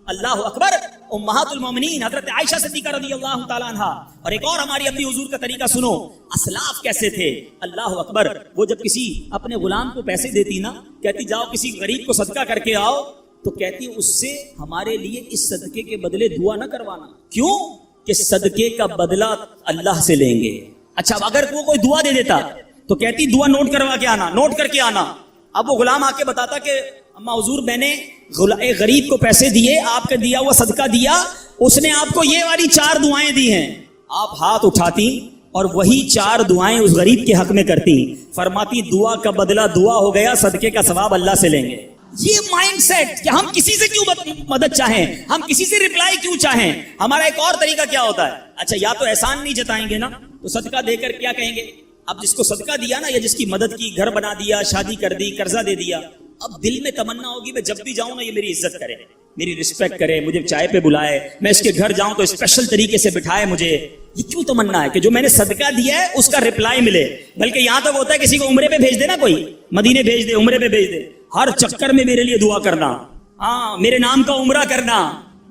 اللہ اکبر۔ امہات المومنین حضرت عائشہ صدیقہ رضی اللہ تعالیٰ عنہ، اور ایک اور ہماری اپنی حضور کا طریقہ سنو، اسلاف کیسے تھے۔ اللہ اکبر۔ وہ جب کسی اپنے غلام کو پیسے دیتی نا، کہتی جاؤ کسی غریب کو صدقہ کر کے آؤ، تو کہتی اس سے ہمارے لیے اس صدقے کے بدلے دعا نہ کروانا۔ کیوں؟ کہ صدقے کا بدلہ اللہ سے لیں گے۔ اچھا اگر وہ کوئی دعا دے دیتا تو کہتی دعا نوٹ کروا کے آنا، نوٹ کر کے آنا۔ اب وہ غلام آ کے بتاتا کہ اما حضور میں نے ایک غریب کو پیسے دیے، آپ کا دیا ہوا صدقہ دیا، اس نے آپ کو یہ والی 4 دعائیں دی ہیں۔ آپ ہاتھ اٹھاتی اور وہی 4 دعائیں اس غریب کے حق میں کرتی، فرماتی دعا کا بدلہ دعا ہو گیا، صدقے کا ثواب اللہ سے لیں گے۔ یہ مائنڈ سیٹ کہ ہم کسی سے کیوں مدد چاہیں، ہم کسی سے رپلائی کیوں چاہیں۔ ہمارا ایک اور طریقہ کیا ہوتا ہے، اچھا یا تو احسان نہیں جتائیں گے نا، تو صدقہ دے کر کیا کہیں گے؟ اب جس کو صدقہ دیا نا یا جس کی مدد کی، گھر بنا دیا، شادی کر دی، قرضہ دے دیا، اب دل میں تمنا ہوگی میں جب بھی جاؤں نا یہ میری عزت کرے، میری رسپیکٹ کرے، مجھے چائے پہ بلائے، میں اس کے گھر جاؤں تو اسپیشل طریقے سے بٹھائے مجھے۔ یہ کیوں تمنا ہے کہ جو میں نے صدقہ دیا ہے اس کا رپلائی ملے؟ بلکہ یہاں تک ہوتا ہے کسی کو عمرے پہ بھیج دے نا، کوئی مدینے بھیج دے، عمرے پہ بھیج دے، ہر چکر میں میرے لیے دعا کرنا، ہاں میرے نام کا عمرہ کرنا،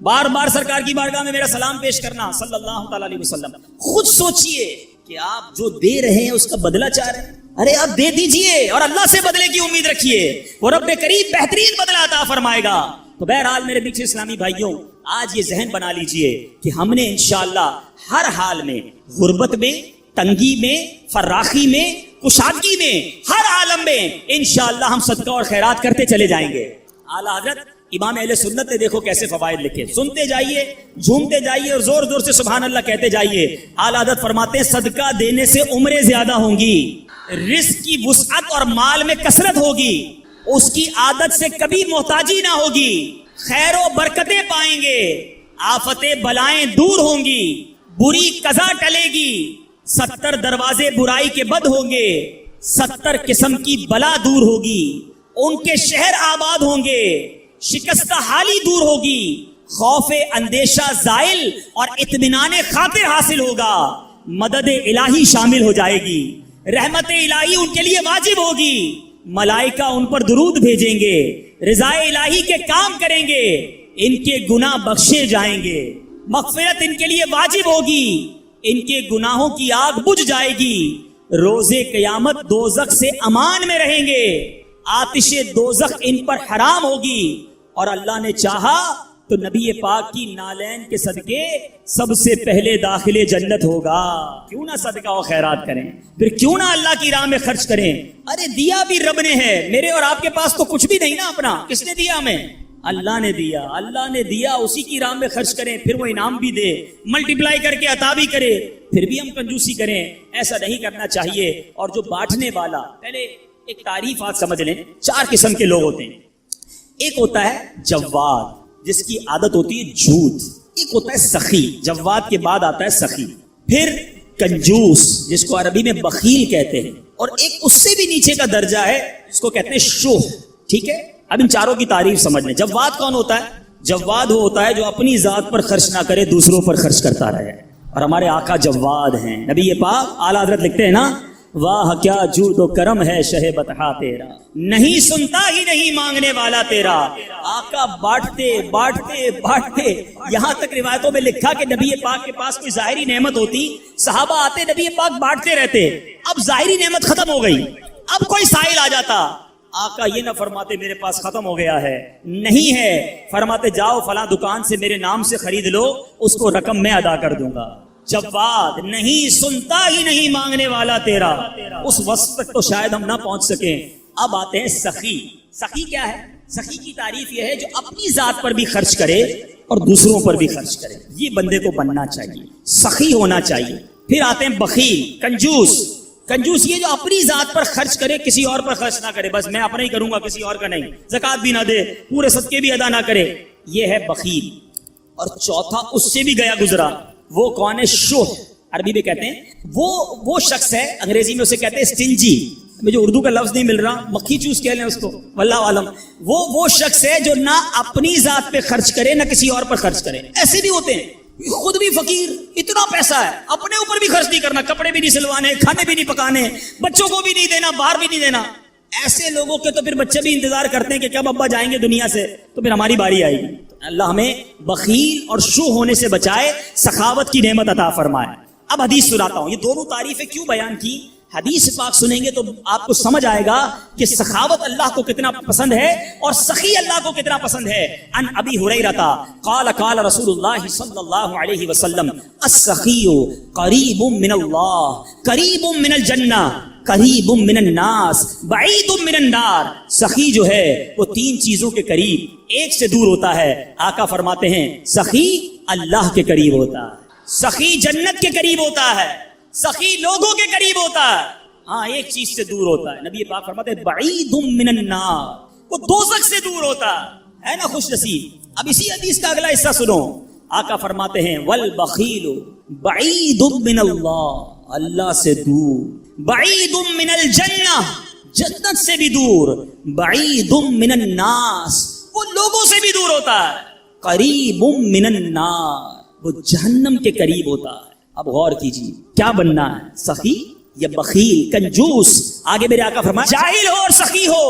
بار بار سرکار کی بارگاہ میں میرا سلام پیش کرنا صلی اللہ تعالی علیہ وسلم۔ خود سوچئے کہ آپ جو دے رہے ہیں اس کا بدلہ چاہ رہے ہیں، ارے آپ دے دیجئے اور اللہ سے بدلے کی امید رکھیے، وہ رب کریم بہترین بدلہ عطا فرمائے گا۔ تو بہرحال میرے پیچھے اسلامی بھائیوں، آج یہ ذہن بنا لیجئے کہ ہم نے انشاءاللہ ہر حال میں، غربت میں، تنگی میں، فراخی میں، کشادگی میں، ہر عالم میں انشاءاللہ ہم صدقہ اور خیرات کرتے چلے جائیں گے۔ اعلیٰ حضرت امام اہل سنت نے دیکھو کیسے فوائد لکھے، سنتے جائیے، جھومتے جائیے اور زور زور سے سبحان اللہ کہتے جائیے۔ اعلیٰ حضرت فرماتے ہیں صدقہ دینے سے عمریں زیادہ ہوں گی، رزق کی وسعت اور مال میں کثرت ہوگی، اس کی عادت سے کبھی محتاجی نہ ہوگی، خیر و برکتیں پائیں گے، آفتیں بلائیں دور ہوں گی، بری قضا ٹلے گی، 70 دروازے برائی کے بند ہوں گے، 70 قسم کی بلا دور ہوگی، ان کے شہر آباد ہوں گے، شکستہ حالی دور ہوگی، خوف اندیشہ زائل اور اطمینان خاطر حاصل ہوگا، مدد الہی شامل ہو جائے گی، رحمت الہی ان کے لیے واجب ہوگی، ملائکہ ان پر درود بھیجیں گے، رضا الہی کے کام کریں گے، ان کے گناہ بخشے جائیں گے, مغفرت ان کے لیے واجب ہوگی, ان کے گناہوں کی آگ بجھ جائے گی, روز قیامت دوزخ سے امان میں رہیں گے, آتش دوزخ ان پر حرام ہوگی. اور اللہ نے چاہا تو نبی پاک کی نالین کے صدقے سب سے پہلے داخل جنت ہوگا. کیوں نہ صدقہ و خیرات کریں, پھر کیوں نہ اللہ کی راہ میں خرچ کریں. ارے دیا بھی رب نے ہے, میرے اور آپ کے پاس تو کچھ بھی نہیں نا اپنا. کس نے دیا ہمیں؟ اللہ نے دیا. اللہ نے دیا, اسی کی راہ میں خرچ کریں, پھر وہ انعام بھی دے, ملٹیپلائی کر کے عطا بھی کرے, پھر بھی ہم کنجوسی کریں. ایسا نہیں کرنا چاہیے. اور جو بانٹنے والا, پہلے ایک تعریف آج سمجھ لیں. 4 قسم کے لوگ ہوتے ہیں. ایک ہوتا ہے جواد, جس کی عادت ہوتی ہے جھوٹ. ایک ہوتا ہے سخی, جواد کے بعد آتا ہے سخی. پھر کنجوس, جس کو عربی میں بخیل کہتے ہیں. اور ایک اس سے بھی نیچے کا درجہ ہے, جس کو کہتے ہیں شوہ. ٹھیک ہے, اب ان چاروں کی تعریف سمجھ لیں. جواد کون ہوتا ہے؟ جواد وہ ہوتا ہے جو اپنی ذات پر خرچ نہ کرے, دوسروں پر خرچ کرتا رہے. اور ہمارے آقا جواد ہیں. نبی پاک اعلیٰ حضرت لکھتے ہیں نا, واہ کیا جود و کرم ہے شہ بطحا تیرا, نہیں سنتا ہی نہیں مانگنے والا تیرا. آقا بانٹتے بانٹتے بانٹتے, یہاں تک روایتوں میں لکھا کہ نبی پاک کے پاس کوئی ظاہری نعمت ہوتی, صحابہ آتے, نبی پاک بانٹتے رہتے. اب ظاہری نعمت ختم ہو گئی, اب کوئی سائل آ جاتا, آقا یہ نہ فرماتے میرے پاس ختم ہو گیا ہے, نہیں ہے, فرماتے جاؤ فلاں دکان سے میرے نام سے خرید لو, اس کو رقم میں ادا کر دوں گا. جواد, نہیں سنتا ہی نہیں مانگنے والا تیرا. اس وصف تک تو شاید ہم نہ پہنچ سکیں. اب آتے ہیں سخی. سخی کیا ہے؟ سخی کی تعریف یہ ہے جو اپنی ذات پر بھی خرچ کرے اور دوسروں پر بھی خرچ کرے. یہ بندے کو بننا چاہیے, سخی ہونا چاہیے. پھر آتے ہیں بخیل, کنجوس. کنجوس یہ جو اپنی ذات پر خرچ کرے, کسی اور پر خرچ نہ کرے, بس میں اپنا ہی کروں گا, کسی اور کا نہیں. زکوٰۃ بھی نہ دے, پورے صدقے بھی ادا نہ کرے, یہ ہے بخیل. اور چوتھا اس سے بھی گیا گزرا, وہ کون ہے؟ شوہ. عربی میں کہتے ہیں وہ شخص ہے, انگریزی میں اسے کہتے ہیں سٹنجی. مجھے اردو کا لفظ نہیں مل رہا, مکھی چوس کہہ لیں اس کو, واللہ عالم. وہ شخص ہے جو نہ اپنی ذات پہ خرچ کرے نہ کسی اور پر خرچ کرے. ایسے بھی ہوتے ہیں, خود بھی فقیر, اتنا پیسہ ہے, اپنے اوپر بھی خرچ نہیں کرنا, کپڑے بھی نہیں سلوانے, کھانے بھی نہیں پکانے, بچوں کو بھی نہیں دینا, باہر بھی نہیں دینا. ایسے لوگوں کے تو پھر بچے بھی انتظار کرتے ہیں کہ کب ابا جائیں گے دنیا سے, تو پھر ہماری باری آئے گی. اللہ ہمیں بخیل اور شوہ ہونے سے بچائے, سخاوت کی نعمت عطا فرمائے. اب حدیث سناتا ہوں. یہ دونوں تعریفیں کیوں بیان کی, حدیث پاک سنیں گے تو آپ کو سمجھ آئے گا کہ سخاوت اللہ کو کتنا پسند ہے اور سخی اللہ کو کتنا پسند ہے. ان ابی ہریرہ قال قال رسول اللہ صلی اللہ علیہ وسلم, السخی قریب من اللہ, قریب من الجنہ, قریب من الناس, بعید من النار. سخی جو ہے وہ 3 چیزوں کے قریب, ایک سے دور ہوتا ہے. آقا فرماتے ہیں سخی اللہ کے قریب ہوتا ہے, سخی جنت کے قریب ہوتا ہے, سخی لوگوں کے قریب ہوتا ہے. ہاں ایک چیز سے دور ہوتا ہے. نبی پاک فرماتے ہیں بعید من النار, وہ دوزخ سے دور ہوتا ہے نا خوش نصیب. اب اسی حدیث کا اگلا حصہ سنو. آقا فرماتے ہیں والبخیل بعید من اللہ, اللہ سے دور, بعید من الجنہ, جنت سے بھی دور, بعید من الناس, وہ لوگوں سے بھی دور ہوتا ہے, قریب من النار, وہ جہنم کے قریب ہوتا ہے. اب غور کیجیے, کیا بننا ہے, سخی یا بخیل, کنجوس؟ آگے میرے آقا فرمائے جاہل ہو اور سخی ہو,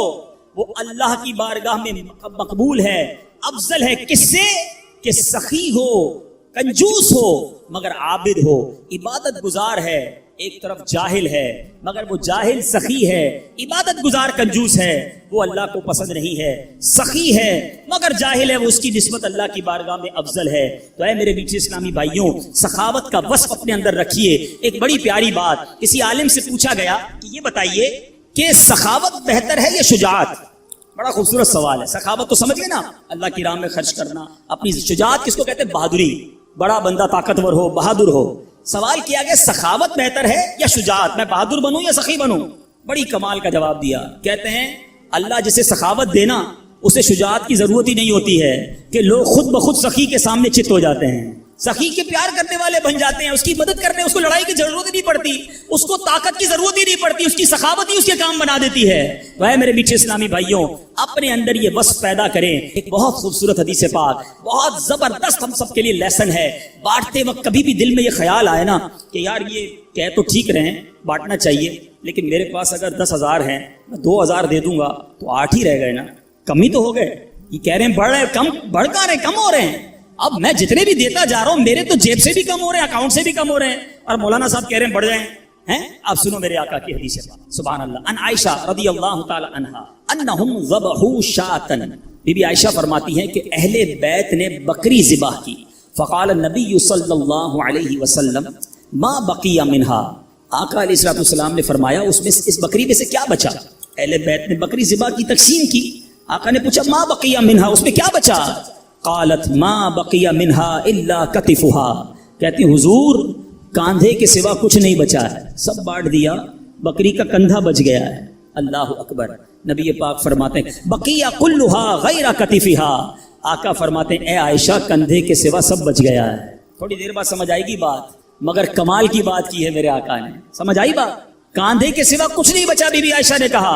وہ اللہ کی بارگاہ میں مقبول ہے, افضل ہے. کس سے؟ کہ سخی ہو, کنجوس ہو مگر عابد ہو, عبادت گزار ہے, ایک طرف جاہل ہے مگر وہ جاہل سخی ہے, عبادت گزار کنجوس ہے, وہ اللہ کو پسند نہیں ہے. سخی ہے مگر جاہل ہے, وہ اس کی نسبت اللہ کی بارگاہ میں افضل ہے. تو اے میرے میٹھے اسلامی بھائیوں, سخاوت کا وصف اپنے اندر رکھیے. ایک بڑی پیاری بات, کسی عالم سے پوچھا گیا کہ یہ بتائیے کہ سخاوت بہتر ہے یا شجاعت؟ بڑا خوبصورت سوال ہے. سخاوت تو سمجھ گئے نا, اللہ کی راہ میں خرچ کرنا, اپنی. شجاعت کس کو کہتے ہیں؟ بہادری, بڑا بندہ طاقتور ہو, بہادر ہو. سوال کیا گیا سخاوت بہتر ہے یا شجاعت, میں بہادر بنوں یا سخی بنوں؟ بڑی کمال کا جواب دیا. کہتے ہیں اللہ جسے سخاوت دینا اسے شجاعت کی ضرورت ہی نہیں ہوتی ہے, کہ لوگ خود بخود سخی کے سامنے چت ہو جاتے ہیں, سخی کے پیار کرنے والے بن جاتے ہیں, اس کی مدد کرنے, اس کو لڑائی کی ضرورت ہی نہیں پڑتی, اس کو طاقت کی ضرورت ہی نہیں پڑتی, اس کی سخاوت ہی اس کے کام بنا دیتی ہے. وہ میرے میٹھے اسلامی بھائیوں, اپنے اندر یہ وصف پیدا کریں. ایک بہت خوبصورت حدیث پاک, بہت زبردست ہم سب کے لیے لیسن ہے. بانٹتے وقت کبھی بھی دل میں یہ خیال آئے نا کہ یار یہ کہہ تو ٹھیک رہے ہیں, بانٹنا چاہیے, لیکن میرے پاس اگر 10,000 ہیں, میں 2,000 دے دوں گا تو 8 ہی رہ گئے نا, کمی تو ہو گئے. یہ کہہ رہے ہیں بڑھ رہے بڑھ کہاں رہے ہیں، کم ہو رہے ہیں. اب میں جتنے بھی دیتا جا رہا ہوں میرے تو جیب سے بھی کم ہو رہے ہیں، اکاؤنٹ سے بھی کم ہو رہے ہیں، اور مولانا صاحب کہہ رہے ہیں بڑھ جائیں ہیں. آپ سنو میرے آقا کی حدیث ہے. سبحان اللہ. ان عائشہ رضی اللہ تعالی عنہا انہم ذبحوا شاۃ، بی بی عائشہ فرماتی ہیں کہ اہل بیت نے بکری ذبح کی. فقال النبی صلی اللہ علیہ وسلم ما بقی منہا، آقا علیہ الصلوۃ والسلام نے فرمایا اس بکری میں سے کیا بچا. اہل بیت نے بکری ذبح کی، تقسیم کی. آقا نے پوچھا ما بقی منہا، اس میں کیا بچا. قالت ما بقی منہا الا کتفها، کہتی حضور کاندھے کے سوا کچھ نہیں بچا ہے، سب بانٹ دیا، بکری کا کندھا بچ گیا ہے. اللہ اکبر. نبی پاک فرماتے ہیں بقی کلها غیر کتفها، آقا فرماتے ہیں اے عائشہ کندھے کے سوا سب بچ گیا ہے. تھوڑی دیر بعد سمجھ آئے گی بات، مگر کمال کی بات کی ہے میرے آقا نے. سمجھ آئی بات؟ کاندھے کے سوا کچھ نہیں بچا. بی بی عائشہ نے کہا،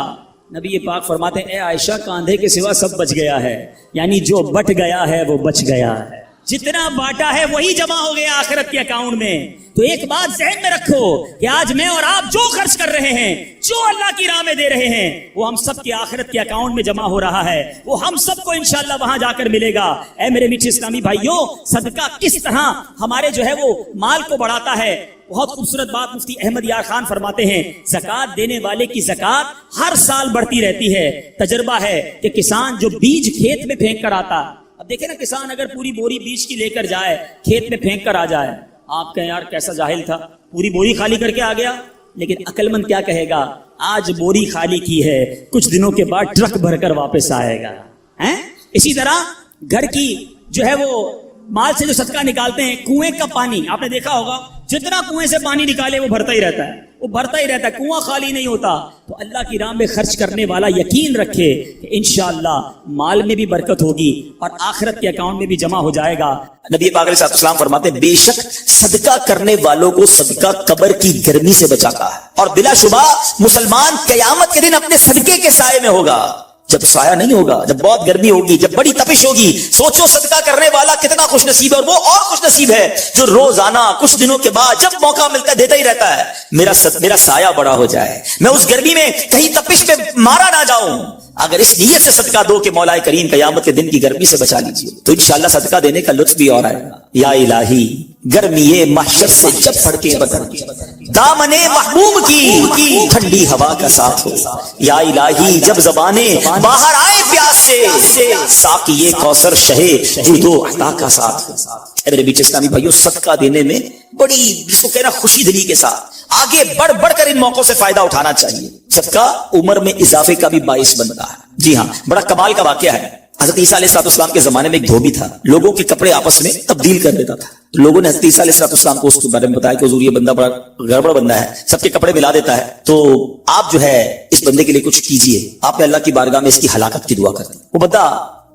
نبی پاک فرماتے ہیں اے عائشہ کاندھے کے سوا سب بچ گیا ہے، یعنی جو بٹ گیا ہے وہ بچ گیا ہے، جتنا باٹا ہے وہی جمع ہو گیا آخرت کے اکاؤنٹ میں. تو ایک بات ذہن میں رکھو کہ آج میں اور آپ جو خرچ کر رہے ہیں، جو اللہ کی راہ میں دے رہے ہیں، وہ ہم سب کے آخرت کے اکاؤنٹ میں جمع ہو رہا ہے، وہ ہم سب کو انشاءاللہ وہاں جا کر ملے گا. اے میرے میٹھے اسلامی بھائیوں، صدقہ کس طرح ہمارے جو ہے وہ مال کو بڑھاتا ہے. بہت خوبصورت بات مفتی احمد یار خان فرماتے ہیں، زکوٰۃ دینے والے کی زکوٰۃ ہر سال بڑھتی رہتی ہے. تجربہ ہے کہ کسان جو بیج کھیت میں پھینک کر آتا، اب دیکھیں نا کسان اگر پوری بوری بیج کی لے کر جائے کھیت میں پھینک کر آ جائے، آپ کہیں یار کیسا جاہل تھا، پوری بوری خالی کر کے آ گیا. لیکن عقل مند کیا کہے گا، آج بوری خالی کی ہے، کچھ دنوں کے بعد ٹرک بھر کر واپس آئے گا. اسی طرح گھر کی جو ہے وہ مال سے جو صدقہ نکالتے ہیں، کنویں کا پانی آپ نے دیکھا ہوگا، جتنا کنویں سے پانی نکالے وہ بھرتا ہی رہتا ہے، وہ بھرتا ہی رہتا ہے، کنواں خالی نہیں ہوتا. تو اللہ کی راہ میں خرچ کرنے والا یقین رکھے کہ انشاءاللہ مال میں بھی برکت ہوگی اور آخرت کے اکاؤنٹ میں بھی جمع ہو جائے گا. نبی پاک علیہ السلام فرماتے ہیں بے شک صدقہ کرنے والوں کو صدقہ قبر کی گرمی سے بچاتا ہے، اور بلا شبہ مسلمان قیامت کے دن اپنے صدقے کے سائے میں ہوگا. جب سایہ نہیں ہوگا، جب بہت گرمی ہوگی، جب بڑی تپش ہوگی، سوچو صدقہ کرنے والا کتنا خوش نصیب ہے. اور وہ اور خوش نصیب ہے جو روزانہ کچھ دنوں کے بعد جب موقع ملتا ہے دیتا ہی رہتا ہے. میرا سایہ بڑا ہو جائے، میں اس گرمی میں کہیں تپش میں مارا نہ جاؤں. اگر اس نیت سے صدقہ دو کہ مولا کریم قیامت کے دن کی گرمی سے بچا لیجیے، تو انشاءاللہ صدقہ دینے کا لطف بھی اور آئے گا. یا الہی گرمی محشر سے جب پھڑکے بدن، دامن محبوب کی ٹھنڈی ہوا کا ساتھ ہو. یا الہی جب زبانیں باہر آئے پیاس سے، ساقی کوثر شہے جود و عطا کا ساتھ ہو. میرے بیچ اسلامی بھائیوں، صدقہ دینے میں بڑی جس کو کہنا خوشی دلی کے ساتھ آگے بڑھ بڑھ کر ان موقعوں سے فائدہ اٹھانا چاہیے. صدقہ عمر میں اضافے کا بھی باعث بنتا ہے. جی ہاں، بڑا کمال کا واقعہ ہے. حضرت عیسیٰ علیہ السلام کے زمانے میں ایک دھوبی تھا، لوگوں کے کپڑے آپس میں تبدیل کر دیتا تھا. لوگوں نے حضرت عیسیٰ علیہ السلام کو اس کے بارے میں بتایا کہ حضور یہ بندہ بڑا گڑبڑ بندہ ہے، سب کے کپڑے ملا دیتا ہے، تو آپ جو ہے اس بندے کے لیے کچھ کیجئے. آپ نے اللہ کی بارگاہ میں اس کی ہلاکت کی دعا کر دی. وہ بندہ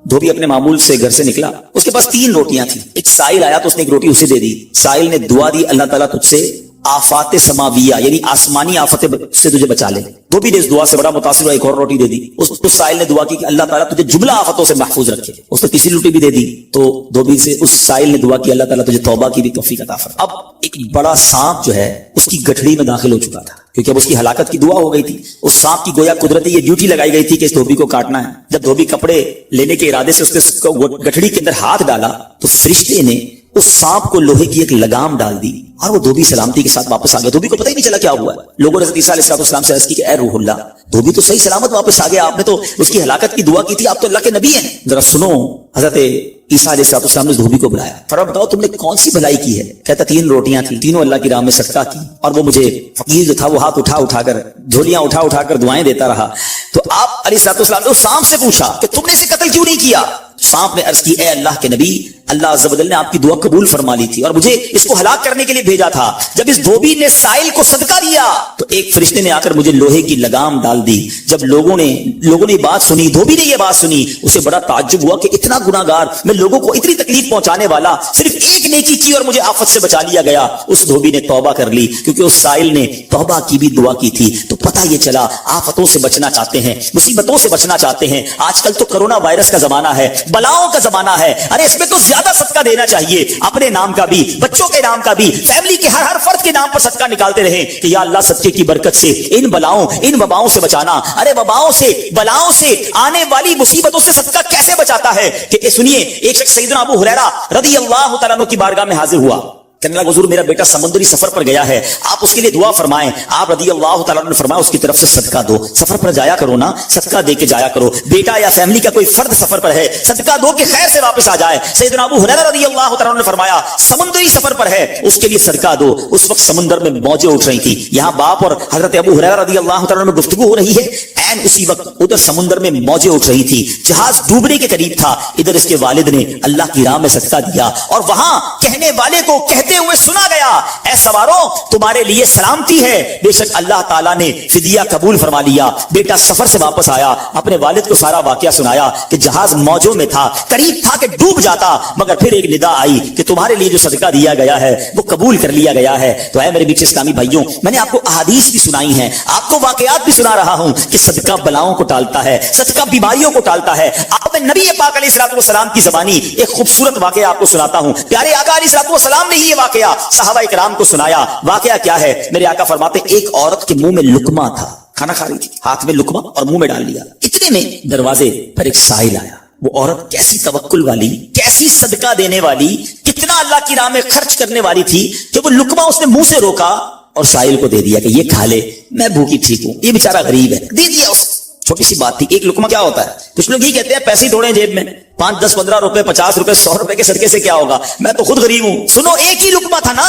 دھوبی اپنے معمول سے گھر سے نکلا، اس کے پاس 3 روٹیاں تھیں. ایک سائل آیا تو اس نے ایک روٹی اسے دے دی. سائل نے دعا دی، اللہ تعالیٰ تجھ سے آفات سماویہ یعنی آسمانی آفتیں سے تجھے بچا لے. دھوبی نے اس دعا سے بڑا متاثر ہوا، ایک اور روٹی دے دی. اس سائل نے دعا کی کہ اللہ تعالیٰ تجھے جملہ آفتوں سے محفوظ رکھے. اس نے تیسری روٹی بھی دے دی. تو دھوبی سے اس سائل نے دعا کی اللہ تعالیٰ تجھے توبہ کی بھی توفیق عطا فرمائے. اب ایک بڑا سانپ جو ہے اس کی گٹھڑی میں داخل ہو چکا تھا، کیونکہ اب اس کی ہلاکت کی دعا ہو گئی تھی. اس سانپ کی گویا قدرتی یہ ڈیوٹی لگائی گئی تھی کہ اس دھوبی کو کاٹنا ہے. جب دھوبی کپڑے لینے کے ارادے سے اس کے گٹھڑی کے اندر ہاتھ ڈالا تو فرشتے نے اس سانپ کو لوہے کی ایک لگام ڈال دی اور وہ دھوبی سلامتی کے ساتھ واپس آ گیا. دھوبی کو پتہ ہی نہیں چلا کیا ہوا ہے. لوگوں نے حضرت عیسیٰ علیہ السلام سے عرض کی کہ اے روح اللہ، دھوبی تو صحیح سلامت واپس آ گیا، آپ نے تو اس کی ہلاکت کی دعا کی تھی، آپ تو اللہ کے نبی ہیں. ذرا سنو. حضرت عیسیٰ علیہ السلام نے دھوبی کو بلایا. فرمایا بتاؤ تم نے کون سی بھلائی کی ہے؟ کہتا 3 روٹیاں تھیں، تینوں اللہ کی راہ میں صدقہ کی، اور وہ مجھے فقیر جو تھا وہ ہاتھ اٹھا کر جھولیاں اٹھا کر دعائیں دیتا رہا. تو آپ علیہ السلام نے اس سانپ سے پوچھا کہ تم نے اسے قتل کیوں نہیں کیا؟ سانپ نے عرض کی اے اللہ کے نبی، اللہ عز و جل نے آپ کی دعا قبول فرما لی تھی اور مجھے اس کو ہلاک کرنے کے لیے بھیجا تھا. جب اس دھوبی نے سائل کو صدقہ دیا تو ایک فرشتے نے آ کر مجھے لوہے کی لگام ڈال دی. جب لوگوں نے بات سنی، دھوبی نے یہ بات سنی، اسے بڑا تعجب ہوا کہ اتنا گناہگار، میں لوگوں کو اتنی تکلیف پہنچانے والا، صرف ایک نیکی کی اور مجھے آفت سے بچا لیا گیا. اس دھوبی نے توبہ کر لی کیونکہ اس سائل نے توبہ کی بھی دعا کی تھی. تو پتہ یہ چلا آفتوں سے بچنا چاہتے ہیں، مصیبتوں سے بچنا چاہتے ہیں. آج کل تو کرونا وائرس کا زمانہ ہے، بلاؤں کا زمانہ ہے. ارے اس میں تو زیادہ صدقہ دینا چاہیے، اپنے نام کا بھی، بچوں کے نام کا بھی، فیملی کے ہر فرد کے نام پر صدقہ نکالتے رہیں کہ یا اللہ صدقے کی برکت سے ان بلاؤں ان وباؤں سے بچانا۔ ارے وباؤں سے بلاؤں سے آنے والی مصیبتوں سے صدقہ کیسے بچاتا ہے کہ سنیے، ایک شخص سیدنا ابو ہریرہ رضی اللہ تعالیٰ عنہ کی بارگاہ میں حاضر ہوا، کہنے لگا حضور میرا بیٹا سمندری سفر پر گیا ہے، آپ اس کے لیے دعا فرمائیں۔ آپ رضی اللہ تعالیٰ عنہ نے فرمایا اس کی طرف سے صدقہ دو، سفر پر جایا کرو نا، صدقہ دے کے جایا کرو، بیٹا یا فیملی کا کوئی فرد سفر پر ہے، صدقہ دو کہ خیر سے واپس آ جائے۔ سیدنا ابو ہریرہ رضی اللہ تعالیٰ عنہ نے فرمایا سمندری سفر پر ہے اس کے لیے صدقہ دو۔ اس وقت سمندر میں موجیں اٹھ رہی تھی، یہاں باپ اور حضرت ابو ہریرہ رضی اللہ تعالیٰ عنہ میں گفتگو ہو رہی ہے، عین اسی وقت ادھر سمندر میں موجیں اٹھ رہی تھی، جہاز ڈوبنے کے قریب تھا، ادھر اس کے والد نے اللہ کی راہ میں صدقہ دیا، اور وہاں کہنے والے کو کہتے ہوئے سنا گیا اے سواروں تمہارے لیے سلامتی ہے، بے شک اللہ تعالیٰ نے فدیہ قبول فرما لیا۔ بیٹا سفر سے واپس آیا، اپنے والد کو سارا واقعہ سنایا کہ جہاز موجوں میں تھا، قریب تھا کہ ڈوب جاتا، مگر پھر ایک ندا آئی کہ تمہارے لیے جو صدقہ دیا گیا ہے وہ قبول کر لیا گیا ہے۔ تو اے میرے بیچ اسلامی بھائیوں، میں نے آپ کو احادیث بھی سنائی ہیں، آپ کو واقعات بھی سنا رہا ہوں کہ صدقہ بلاؤں کو ٹالتا ہے، صدقہ بیماریوں کو ٹالتا ہے۔ آپ میں نبی پاک علیہ الصلوۃ والسلام کی زبانی ایک خوبصورت واقعہ آپ کو سناتا ہوں۔ پیارے آقا علیہ الصلوۃ والسلام نے یہ واقعہ صحابہ کرام کو سنایا۔ واقعہ کیا ہے؟ میرے آقا فرماتے ایک عورت کے منہ میں لقمہ تھا، کھانا کھا رہی تھی، ہاتھ میں لقمہ اور منہ میں ڈال لیا، اتنے میں دروازے پر ایک سائل آیا۔ وہ عورت کیسی توکل والی، کیسی صدقہ دینے والی، کتنا اللہ کی راہ میں خرچ کرنے والی تھی کہ وہ لقمہ اس نے منہ سے روکا اور سائل کو دے دیا کہ یہ کھا لے، میں بھوکی ٹھیک ہوں، یہ بیچارہ غریب ہے، دے دیا اس۔ چھوٹی سی بات تھی، ایک لقمہ کیا ہوتا ہے؟ کچھ لوگ یہ کہتے ہیں پیسے تھوڑے جیب میں، 5 10 15 روپے 50 روپے 100 روپے کے صدقے سے کیا ہوگا، میں تو خود غریب ہوں۔ سنو ایک ہی لقمہ تھا نا،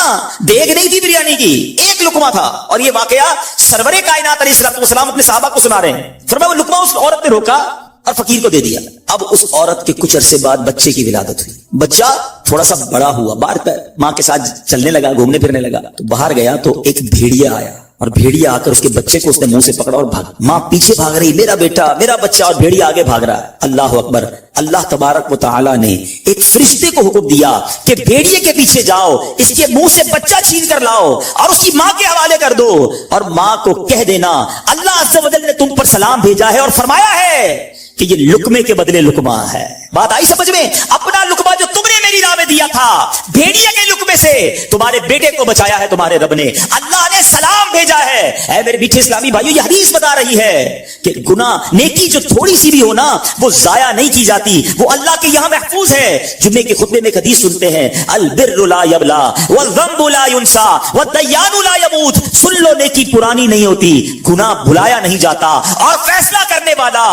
دیگ نہیں تھی بریانی کی، ایک لقمہ تھا، اور یہ واقعہ سرور کائنات علیہ الصلوۃ والسلام اپنے صحابہ کو سنا رہے ہیں۔ فرمایا وہ لقمہ اس عورت نے روکا اور فقیر کو دے دیا۔ اب اس عورت کے کچھ عرصے بعد بچے کی ولادت ہوئی، بچہ تھوڑا سا بڑا ہوا، باہر ماں کے ساتھ چلنے لگا، گھومنے پھرنے لگا، تو باہر گیا تو ایک بھیڑیا آیا، اور بھیڑیا آ کر اس کے بچے کو اس نے منہ سے پکڑا اور بھاگا۔ ماں پیچھے بھاگ رہی، میرا بیٹا میرا بچہ، اور بھیڑیا آگے بھاگ رہا ہے۔ اللہ اکبر! اللہ تبارک و تعالی نے ایک فرشتے کو حکم دیا کہ بھیڑیے کے پیچھے جاؤ، اس کے منہ سے بچہ چھین کر لاؤ اور اس کی ماں کے حوالے کر دو، اور ماں کو کہہ دینا اللہ عز و جل نے تم پر سلام بھیجا ہے اور فرمایا ہے کہ یہ لقمے کے بدلے لقمہ ہے۔ بات آئی سمجھ میں؟ اپنا لقمہ جو تم نے میری راہ میں دیا تھا، بھیڑیا کے لقمے سے تمہارے بیٹے کو بچایا ہے تمہارے رب نے، اللہ نے سلام بھیجا ہے۔ اے میرے میٹھے اسلامی بھائیو، یہ حدیث بتا رہی ہے کہ گناہ نیکی جو تھوڑی سی بھی ہو نا، وہ ضائع نہیں کی جاتی، وہ اللہ کے یہاں محفوظ ہے۔ جمعے کے خطبے میں ایک حدیث سنتے ہیں، البر لا یبلا والذنب لا ینسا والدیان لا یموت۔ سن لو، نیکی پرانی نہیں ہوتی، گناہ بھلایا نہیں جاتا، اور فیصلہ کرنے والا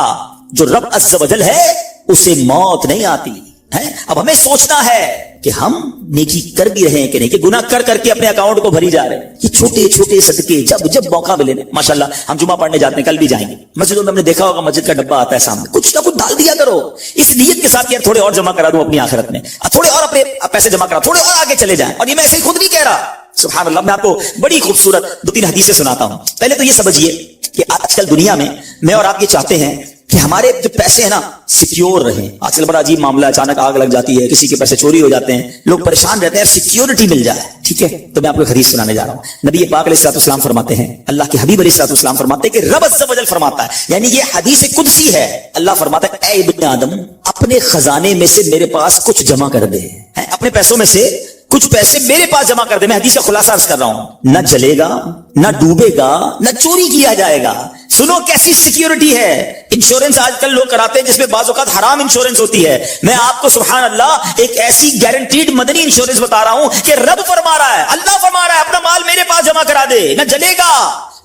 جو رب عز و جل ہے اسے موت نہیں آتی ہے۔ اب ہمیں سوچنا ہے کہ ہم نیکی کر بھی رہے ہیں کہ نہیں، کہ گناہ کر کر کے اپنے اکاؤنٹ کو بھری جا رہے ہیں۔ یہ چھوٹے چھوٹے صدقے جب موقع ملے، ماشاءاللہ ہم جمعہ پڑھنے جاتے ہیں، کل بھی جائیں گے، مسجدوں میں ہم نے دیکھا ہوگا مسجد کا ڈبہ آتا ہے سامنے، کچھ نہ کچھ ڈال دیا کرو اس نیت کے ساتھ کہ تھوڑے اور جمع کرا دوں اپنی آخرت میں، تھوڑے اور اپنے پیسے جمع کرا، تھوڑے اور آگے چلے جائیں۔ اور یہ میں ایسے خود نہیں کہہ رہا، سبحان اللہ، میں آپ کو بڑی خوبصورت 2-3 حدیثیں سناتا ہوں۔ پہلے تو یہ سمجھیے کہ آج کل دنیا میں اور آپ یہ چاہتے ہیں کہ ہمارے جو پیسے ہیں نا سیکیور رہیں۔ آج کل بڑا عجیب معاملہ ہے، اچانک آگ لگ جاتی ہے، کسی کے پیسے چوری ہو جاتے ہیں، لوگ پریشان رہتے ہیں، سیکیورٹی مل جائے، ٹھیک ہے؟ تو میں آپ کو ایک حدیث سنانے جا رہا ہوں۔ نبی پاک علیہ الصلوۃ والسلام فرماتے ہیں، اللہ کے حبیب علیہ الصلوۃ والسلام فرماتے ہیں کہ رب عز و جل فرماتا ہے، یعنی یہ حدیث قدسی ہے، اللہ فرماتا ہے اے ابن آدم اپنے خزانے میں سے میرے پاس کچھ جمع کر دے، اپنے پیسوں میں سے کچھ پیسے میرے پاس جمع کر دے۔ میں حدیث کا خلاصہ عرض کر رہا ہوں، نہ جلے گا، نہ ڈوبے گا، نہ چوری کیا جائے گا۔ سنو کیسی سیکیورٹی ہے۔ انشورنس آج کل لوگ کراتے ہیں جس میں بعض اوقات حرام انشورنس ہوتی ہے، میں آپ کو سبحان اللہ ایک ایسی گارنٹیڈ مدنی انشورنس بتا رہا ہوں کہ رب فرما رہا ہے، اللہ فرما رہا ہے اپنا مال میرے پاس جمع کرا دے، نہ جلے گا،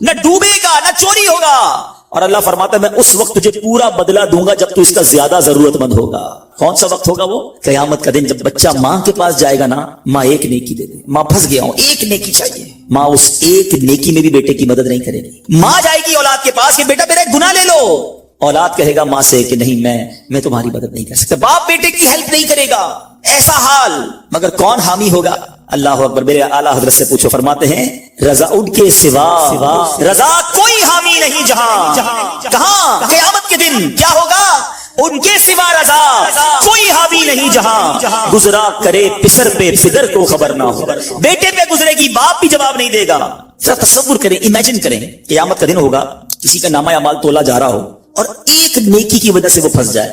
نہ ڈوبے گا، نہ چوری ہوگا، اور اللہ فرماتا ہے میں اس وقت تجھے پورا بدلہ دوں گا جب تو اس کا زیادہ ضرورت مند ہوگا۔ کون سا وقت ہوگا وہ؟ قیامت کا دن، جب بچہ ماں کے پاس جائے گا نا، ماں ایک نیکی دے دے، ماں پھنس گیا ہوں ایک نیکی چاہیے، ماں اس ایک نیکی میں بھی بیٹے کی مدد نہیں کرے گی۔ ماں جائے گی اولاد کے پاس کہ بیٹا میرا گناہ لے لو، اولاد کہے گا ماں سے کہ نہیں میں تمہاری مدد نہیں کر سکتا، باپ بیٹے کی ہیلپ نہیں کرے گا، ایسا حال۔ مگر کون حامی ہوگا؟ اللہ اکبر، میرے اعلیٰ حضرت سے پوچھو، فرماتے ہیں رضا ان کے سوا رضا کوئی حامی نہیں جہاں، کہاں قیامت کے دن کیا ہوگا؟ ان کے سوا رضا کوئی حامی نہیں جہاں، گزرا کرے پسر پہ پدر کو خبر نہ ہو، بیٹے پہ گزرے گی باپ بھی جواب نہیں دے گا۔ ذرا تصور کریں، امیجن کریں، قیامت کا دن ہوگا، کسی کا نامہ اعمال تولا جا رہا ہو اور ایک نیکی کی وجہ سے وہ پھنس جائے،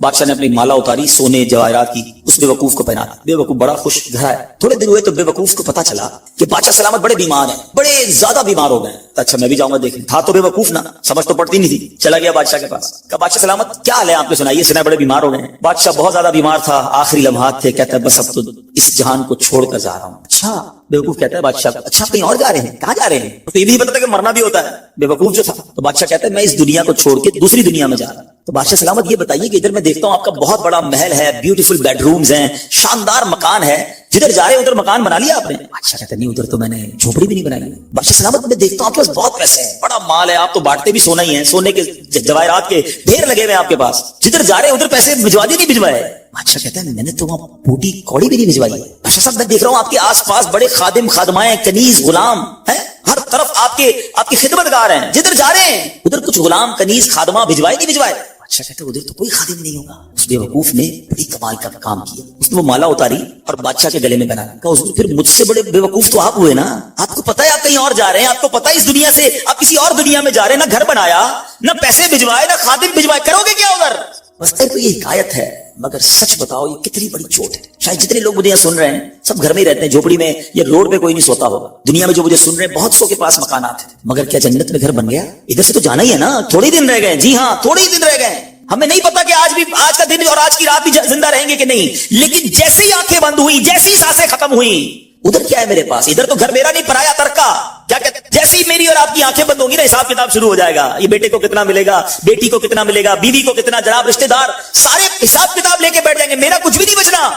بادشاہ نے اپنی مالا اتاری سونے جواہرات کی, اس بے وقوف کو پہنا. بے وقوف بڑا خوش گھر ہے. تھوڑے دن ہوئے تو بے وقوف کو پتا چلا کہ بادشاہ سلامت بڑے بیمار ہیں, بڑے زیادہ بیمار ہو گئے. اچھا میں بھی جاؤں گا دیکھنے. تھا تو بے وقوف نا, سمجھ تو پڑتی نہیں تھی. چلا گیا بادشاہ کے پاس. کہا بادشاہ سلامت کیا حال ہے آپ نے سنائیے, سنا بڑے بیمار ہو گئے. بادشاہ بہت زیادہ بیمار تھا, آخری لمحات تھے. کہتا ہے بس اب تو اس جہان کو چھوڑ کر جا رہا ہوں. اچھا بے وقوف کہتا ہے بادشاہ اچھا کہیں اور جا رہے ہیں, کہاں جا رہے ہیں؟ تو یہ بھی پتا تھا کہ مرنا بھی ہوتا ہے بے وقوف جو تھا. تو بادشاہ کہتا ہے میں اس دنیا کو چھوڑ کے دوسری دنیا میں جا رہا ہوں. تو بادشاہ سلامت یہ بتائیے کہ ادھر میں دیکھتا ہوں آپ کا بہت بڑا محل ہے, بیوٹیفل بیڈ رومز ہیں, شاندار مکان ہے, جدھر جا رہے ہیں ادھر مکان بنا لیا آپ نے؟ بادشاہ کہتا نہیں ادھر تو میں نے جھوپڑی بھی نہیں بنائی ہے. بادشاہ سلامت میں دیکھتا ہوں آپ کے پاس بہت پیسے ہیں, بڑا مال ہے, آپ تو بانٹتے بھی سونا ہی ہے, سونے کے جواہرات کے ڈھیر لگے ہوئے ہیں آپ کے پاس, جدھر جا رہے ہیں ادھر پیسے بھجوا دی نہیں بھجوائے؟ بادشاہ کہتا ہے میں نے تو وہاں بوٹی کوڑی بھی نہیں بھجوائی ہے. بادشاہ صاحب میں دیکھ رہا ہوں آپ کے آس پاس بڑے خادم خادمائیں کنیز غلام ہیں, ہر طرف آپ کے خدمتگار ہیں, جدھر جا رہے ہیں ادھر کچھ غلام کنیز خادمہ بھجوائے نہیں بھجوائے؟ بادشاہ کہتے ادھر تو کوئی خادم نہیں ہوگا. اس بے وقوف نے بڑی کمال کا کام کیا, اس نے وہ مالا اتاری اور بادشاہ کے گلے میں پہنا. کہا پھر مجھ سے بڑے بے وقوف تو آپ ہوئے نا, آپ کو پتا ہے آپ کہیں اور جا رہے ہیں, آپ کو پتا ہے اس دنیا سے آپ کسی اور دنیا میں جا رہے ہیں, نہ گھر بنایا, نہ پیسے بھجوائے, نہ خادم بھجوائے, کرو گے کیا ادھر؟ بس تو یہ حکایت ہے, مگر سچ بتاؤ یہ کتنی بڑی چوٹ ہے. شاید جتنے لوگ مجھے یہاں سن رہے ہیں سب گھر میں ہی رہتے ہیں, جھوپڑی میں یا روڈ پہ کوئی نہیں سوتا ہوگا. دنیا میں جو مجھے سن رہے ہیں بہت سو کے پاس مکانات ہیں, مگر کیا جنت میں گھر بن گیا؟ ادھر سے تو جانا ہی ہے نا, تھوڑے دن رہ گئے. جی ہاں تھوڑے ہی دن رہ گئے. ہمیں نہیں پتا کہ آج کا دن اور آج کی رات بھی زندہ رہیں گے کہ نہیں, لیکن جیسے ہی آنکھیں بند ہوئی, جیسی سانسیں ختم ہوئی, ادھر کیا ہے میرے پاس؟ ادھر تو گھر میرا نہیں پرایا ترکا. کیا کہتے جیسے ہی میری اور آپ کی آنکھیں بند ہوں گی نا, حساب کتاب شروع ہو جائے گا. یہ بیٹے کو کتنا ملے گا, بیٹی کو کتنا ملے گا, بیوی کو کتنا, جناب رشتہ دار سارے حساب کتاب لے کے بیٹھ جائیں گے. میرا کچھ بھی نہیں بچنا.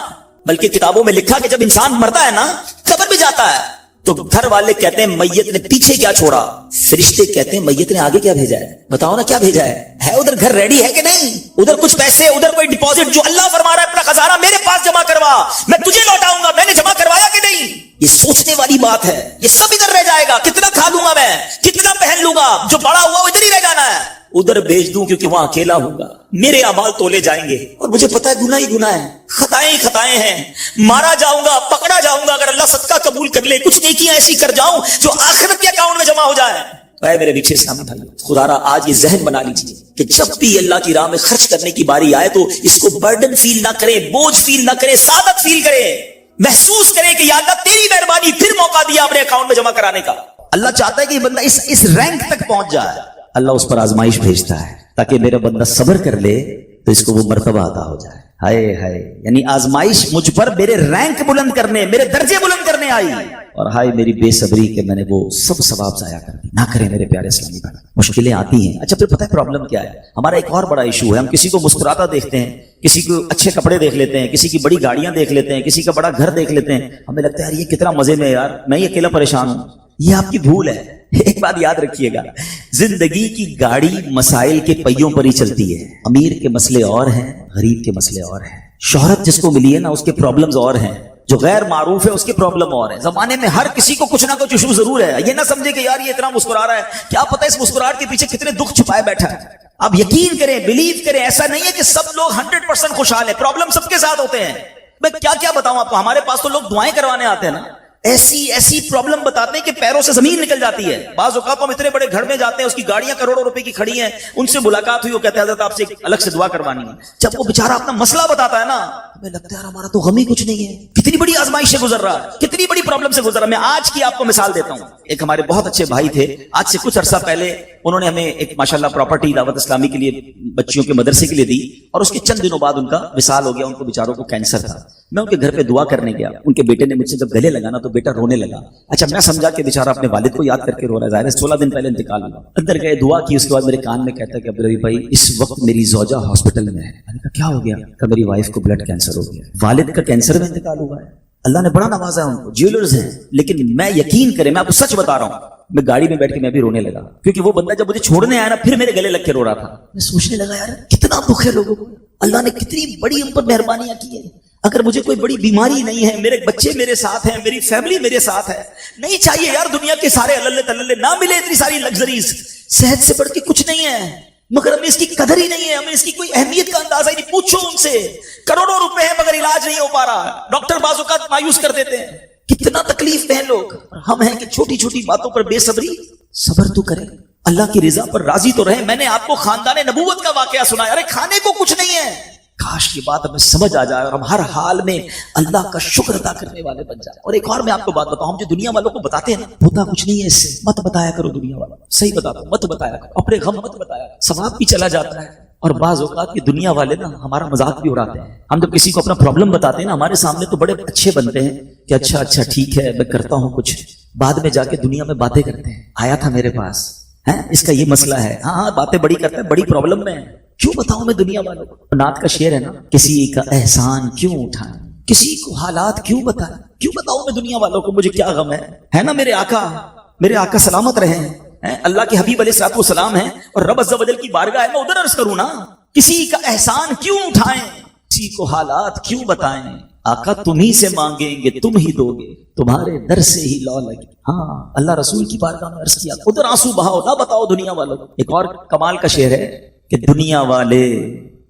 بلکہ کتابوں میں لکھا کہ جب انسان مرتا ہے نا, قبر بھی جاتا ہے, تو گھر والے کہتے ہیں میت نے پیچھے کیا چھوڑا, فرشتے کہتے ہیں میت نے آگے کیا بھیجا ہے. بتاؤ نا کیا بھیجا ہے ادھر گھر ریڈی ہے کہ نہیں؟ ادھر کچھ پیسے, ادھر کوئی ڈپازٹ, جو اللہ فرما رہا ہے اپنا خزانہ میرے پاس جمع کروا, میں تجھے لوٹاؤں گا, میں نے جمع کروایا کہ نہیں؟ یہ سوچنے والی بات ہے. یہ سب ادھر رہ جائے گا. کتنا کھا لوں گا میں, کتنا پہن لوں گا, جو بڑا ہوا وہ ادھر ہی رہ جانا ہے. ادھر بھیج دوں کیونکہ وہاں اکیلا ہوں گا, میرے اعمال تولے جائیں گے, اور مجھے پتا ہے گناہ ہی گناہ ہے, خطائیں ہی خطائیں ہیں. مارا جاؤں گا, پکڑا جاؤں گا, اگر اللہ صدقہ قبول کر لے, کچھ نیکیاں ایسی کر جاؤں جو آخرت کے اکاؤنٹ میں جمع ہو جائے. اے میرے پیچھے اسلامی بھائی, خدا را آج یہ ذہن بنا لیجیے کہ جب بھی اللہ کی راہ میں خرچ کرنے کی باری آئے تو اس کو برڈن فیل نہ کرے, بوجھ فیل نہ کرے, سعادت فیل کرے, محسوس کرے کہ یا اللہ تیری مہربانی, پھر موقع دیا اپنے اکاؤنٹ میں جمع کرانے کا. اللہ چاہتا ہے کہ یہ بندہ اس رینک تک پہنچ جائے. اللہ اس پر آزمائش بھیجتا ہے تاکہ میرا بندہ صبر کر لے تو اس کو وہ مرتبہ عطا ہو جائے. ہائے ہائے, یعنی آزمائش مجھ پر میرے رینک بلند کرنے, میرے درجے بلند کرنے آئی, اور ہائے میری بے صبری کہ میں نے وہ سب ثواب ضائع کر دی. نہ کریں میرے پیارے اسلامی بھائی, مشکلیں آتی ہیں. اچھا پھر پتہ ہے پرابلم کیا ہے ہمارا؟ ایک اور بڑا ایشو ہے, ہم کسی کو مسکراتا دیکھتے ہیں, کسی کو اچھے کپڑے دیکھ لیتے ہیں, کسی کی بڑی گاڑیاں دیکھ لیتے ہیں, کسی کا بڑا گھر دیکھ لیتے ہیں, ہمیں لگتا ہے یار یہ کتنا مزے میں ہے یار, میں یہ اکیلا پریشان ہوں. یہ آپ کی بھول ہے. ایک بات یاد رکھیے گا, زندگی کی گاڑی مسائل کے پہیوں پر ہی چلتی ہے. امیر کے مسئلے اور ہیں, غریب کے مسئلے اور ہیں. شہرت جس کو ملی ہے نا اس کے پرابلمز اور ہیں, جو غیر معروف ہے اس کے پرابلم اور ہیں. زمانے میں ہر کسی کو کچھ نہ کچھ ایشو ضرور ہے. یہ نہ سمجھے کہ یار یہ اتنا مسکرا رہا ہے, کیا پتہ اس مسکراہٹ کے پیچھے کتنے دکھ چھپائے بیٹھا ہے. آپ یقین کریں, بلیو کریں, ایسا نہیں ہے کہ سب لوگ 100% خوشحال ہیں. پرابلم سب کے ساتھ ہوتے ہیں. میں کیا بتاؤں آپ کو, ہمارے پاس تو لوگ دعائیں کروانے آتے ہیں نا, ایسی پرابلم بتاتے ہیں کہ پیروں سے زمین نکل جاتی ہے. بعض اوقات ہم اتنے بڑے گھر میں جاتے ہیں, اس کی گاڑیاں کروڑوں روپے کی کھڑی ہیں, ان سے ملاقات ہوئی, وہ کہتے ہیں حضرت آپ سے الگ سے دعا کروانی ہے. جب وہ بیچارہ اپنا مسئلہ بتاتا ہے نا, ہمیں لگتا ہے ہمارا تو غم ہی کچھ نہیں ہے. کتنی بڑی آزمائش سے گزر رہا ہے, کتنی بڑی پرابلم سے گزر رہا ہے. میں آج کی آپ کو مثال دیتا ہوں. ایک ہمارے بہت اچھے بھائی تھے, آج سے کچھ عرصہ پہلے انہوں نے ہمیں ایک ماشاءاللہ پراپرٹی دعوت اسلامی کے لیے بچیوں کے مدرسے کے لیے دی, اور اس کے چند دنوں بعد ان کا وصال ہو گیا. ان کو بیچاروں کو کینسر تھا. میں ان کے گھر پہ دعا کرنے گیا, ان کے بیٹے نے مجھ سے جب گلے لگا نا تو بیٹا رونے لگا. اچھا میں سمجھا کہ بیچارہ اپنے والد کو یاد کر کے رو رہا ہے, ظاہر ہے 16 دن پہلے انتقال ہوا. اندر گئے, دعا کی, اس کے بعد میرے کان میں کہتا ہے کہ عبدالرحیم بھائی اس وقت میری زوجہ ہاسپٹل میں ہے. میں نے کہا کیا ہو گیا؟ کہ میری وائف کو بلڈ کینسر ہو گیا. والد کا کینسر میں انتقال ہوا ہے. اللہ نے بڑا نوازا ہے ان کو, جیولرز ہیں. لیکن میں یقین کریں, میں آپ کو سچ بتا رہا ہوں, میں گاڑی میں بیٹھ کے میں بھی رونے لگا, کیونکہ وہ بندہ جب مجھے چھوڑنے آیا نا پھر میرے گلے لگ کے رو رہا تھا. میں سوچنے لگا یار کتنا دکھ ہے لوگوں کو, اللہ نے کتنی بڑی ان پر مہربانیاں کی ہیں. اگر مجھے کوئی بڑی بیماری نہیں ہے, میرے بچے میرے ساتھ ہیں, میری فیملی میرے ساتھ ہے, نہیں چاہیے یار دنیا کے سارے اللہ تللے نہ ملے اتنی ساری لگژریز, صحت سے بڑھ کے کچھ نہیں ہے, مگر ہمیں اس کی قدر ہی نہیں ہے, ہمیں اس کی کوئی اہمیت کا اندازہ ہی نہیں. پوچھو ان سے, کروڑوں روپے ہیں مگر علاج نہیں ہو پا رہا, ڈاکٹر بعض اوقات مایوس کر دیتے ہیں. کتنا تکلیف میں ہیں لوگ, ہم ہیں کہ چھوٹی چھوٹی باتوں پر بے صبری. صبر تو کریں, اللہ کی رضا پر راضی تو رہے. میں نے آپ کو خاندان نبوت کا واقعہ سنایا. ارے کھانے کو کچھ نہیں ہے. کاش یہ بات ہمیں سمجھ آ جائے اور ہم ہر حال میں اللہ کا شکر ادا کرنے والے بن جائیں. اور ایک اور میں آپ کو بات بتاؤں, ہم جو دنیا والوں کو بتاتے ہیں نا, ہوتا کچھ نہیں ہے اس سے. مت بتایا کرو دنیا والوں, صحیح بتاتا ہوں, مت بتایا کرو, اپنے غم مت بتایا کرو, ثواب بھی چلا جاتا ہے. اور بعض اوقات یہ دنیا والے نا ہمارا مذاق بھی اڑاتے ہیں. ہم جب کسی کو اپنا پرابلم بتاتے ہیں نا, ہمارے سامنے تو بڑے اچھے بنتے ہیں کہ اچھا ٹھیک ہے میں کرتا ہوں کچھ. بعد میں جا کے دنیا میں باتیں کرتے ہیں, آیا تھا میرے پاس, اس کا یہ مسئلہ ہے, ہاں باتیں بڑی کرتے ہیں, بڑی پرابلم میں ہے. کیوں بتاؤں میں دنیا والوں کو؟ نعت کا شعر ہے نا, کسی کا احسان کیوں اٹھائیں, کسی کو حالات کیوں بتائیں, کیوں بتاؤں میں دنیا والوں کو مجھے کیا غم ہے نا. میرے آقا سلامت رہے ہیں, اللہ کے حبیب علیہ الصلوۃ والسلام ہیں, اور رب عز و جل کی بارگاہ ہے, میں ادھر عرض کروں نا. کسی کا احسان کیوں اٹھائیں, کسی کو حالات کیوں بتائیں, آقا تم ہی سے مانگیں گے تم ہی دو گے, تمہارے در سے ہی لو لگے. ہاں اللہ رسول کی بارگاہ میں عرض کیا, ادھر آنسو بہاؤ, نہ بتاؤ دنیا والوں کو. ایک اور کمال کا شعر ہے کہ دنیا والے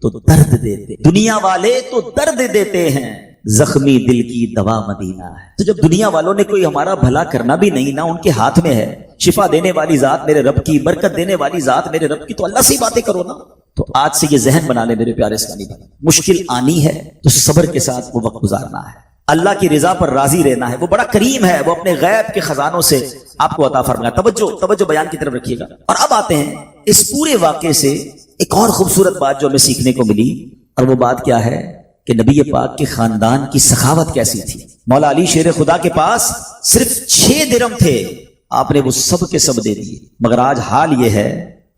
تو درد دیتے, دنیا والے تو درد دیتے ہیں, زخمی دل کی دوا مدینہ ہے. تو جب دنیا والوں نے کوئی ہمارا بھلا کرنا بھی نہیں, نہ ان کے ہاتھ میں ہے, شفا دینے والی ذات میرے رب کی, برکت دینے والی ذات میرے رب کی, تو اللہ سے ہی باتیں کرو نا. تو آج سے یہ ذہن بنا لے میرے پیارے اسلامی بھائی, مشکل آنی ہے تو صبر کے ساتھ وہ وقت گزارنا ہے, اللہ کی رضا پر راضی رہنا ہے. وہ بڑا کریم ہے, وہ اپنے غیب کے خزانوں سے آپ کو عطا فرمائے. توجہ بیان کی طرف رکھیے گا. اور اب آتے ہیں اس پورے واقعے سے ایک اور خوبصورت بات جو ہمیں سیکھنے کو ملی, اور وہ بات کیا ہے کہ نبی پاک کے خاندان کی سخاوت کیسی تھی. مولا علی شیر خدا کے پاس صرف 6 درہم تھے, آپ نے وہ سب کے سب دے دیے. مگر آج حال یہ ہے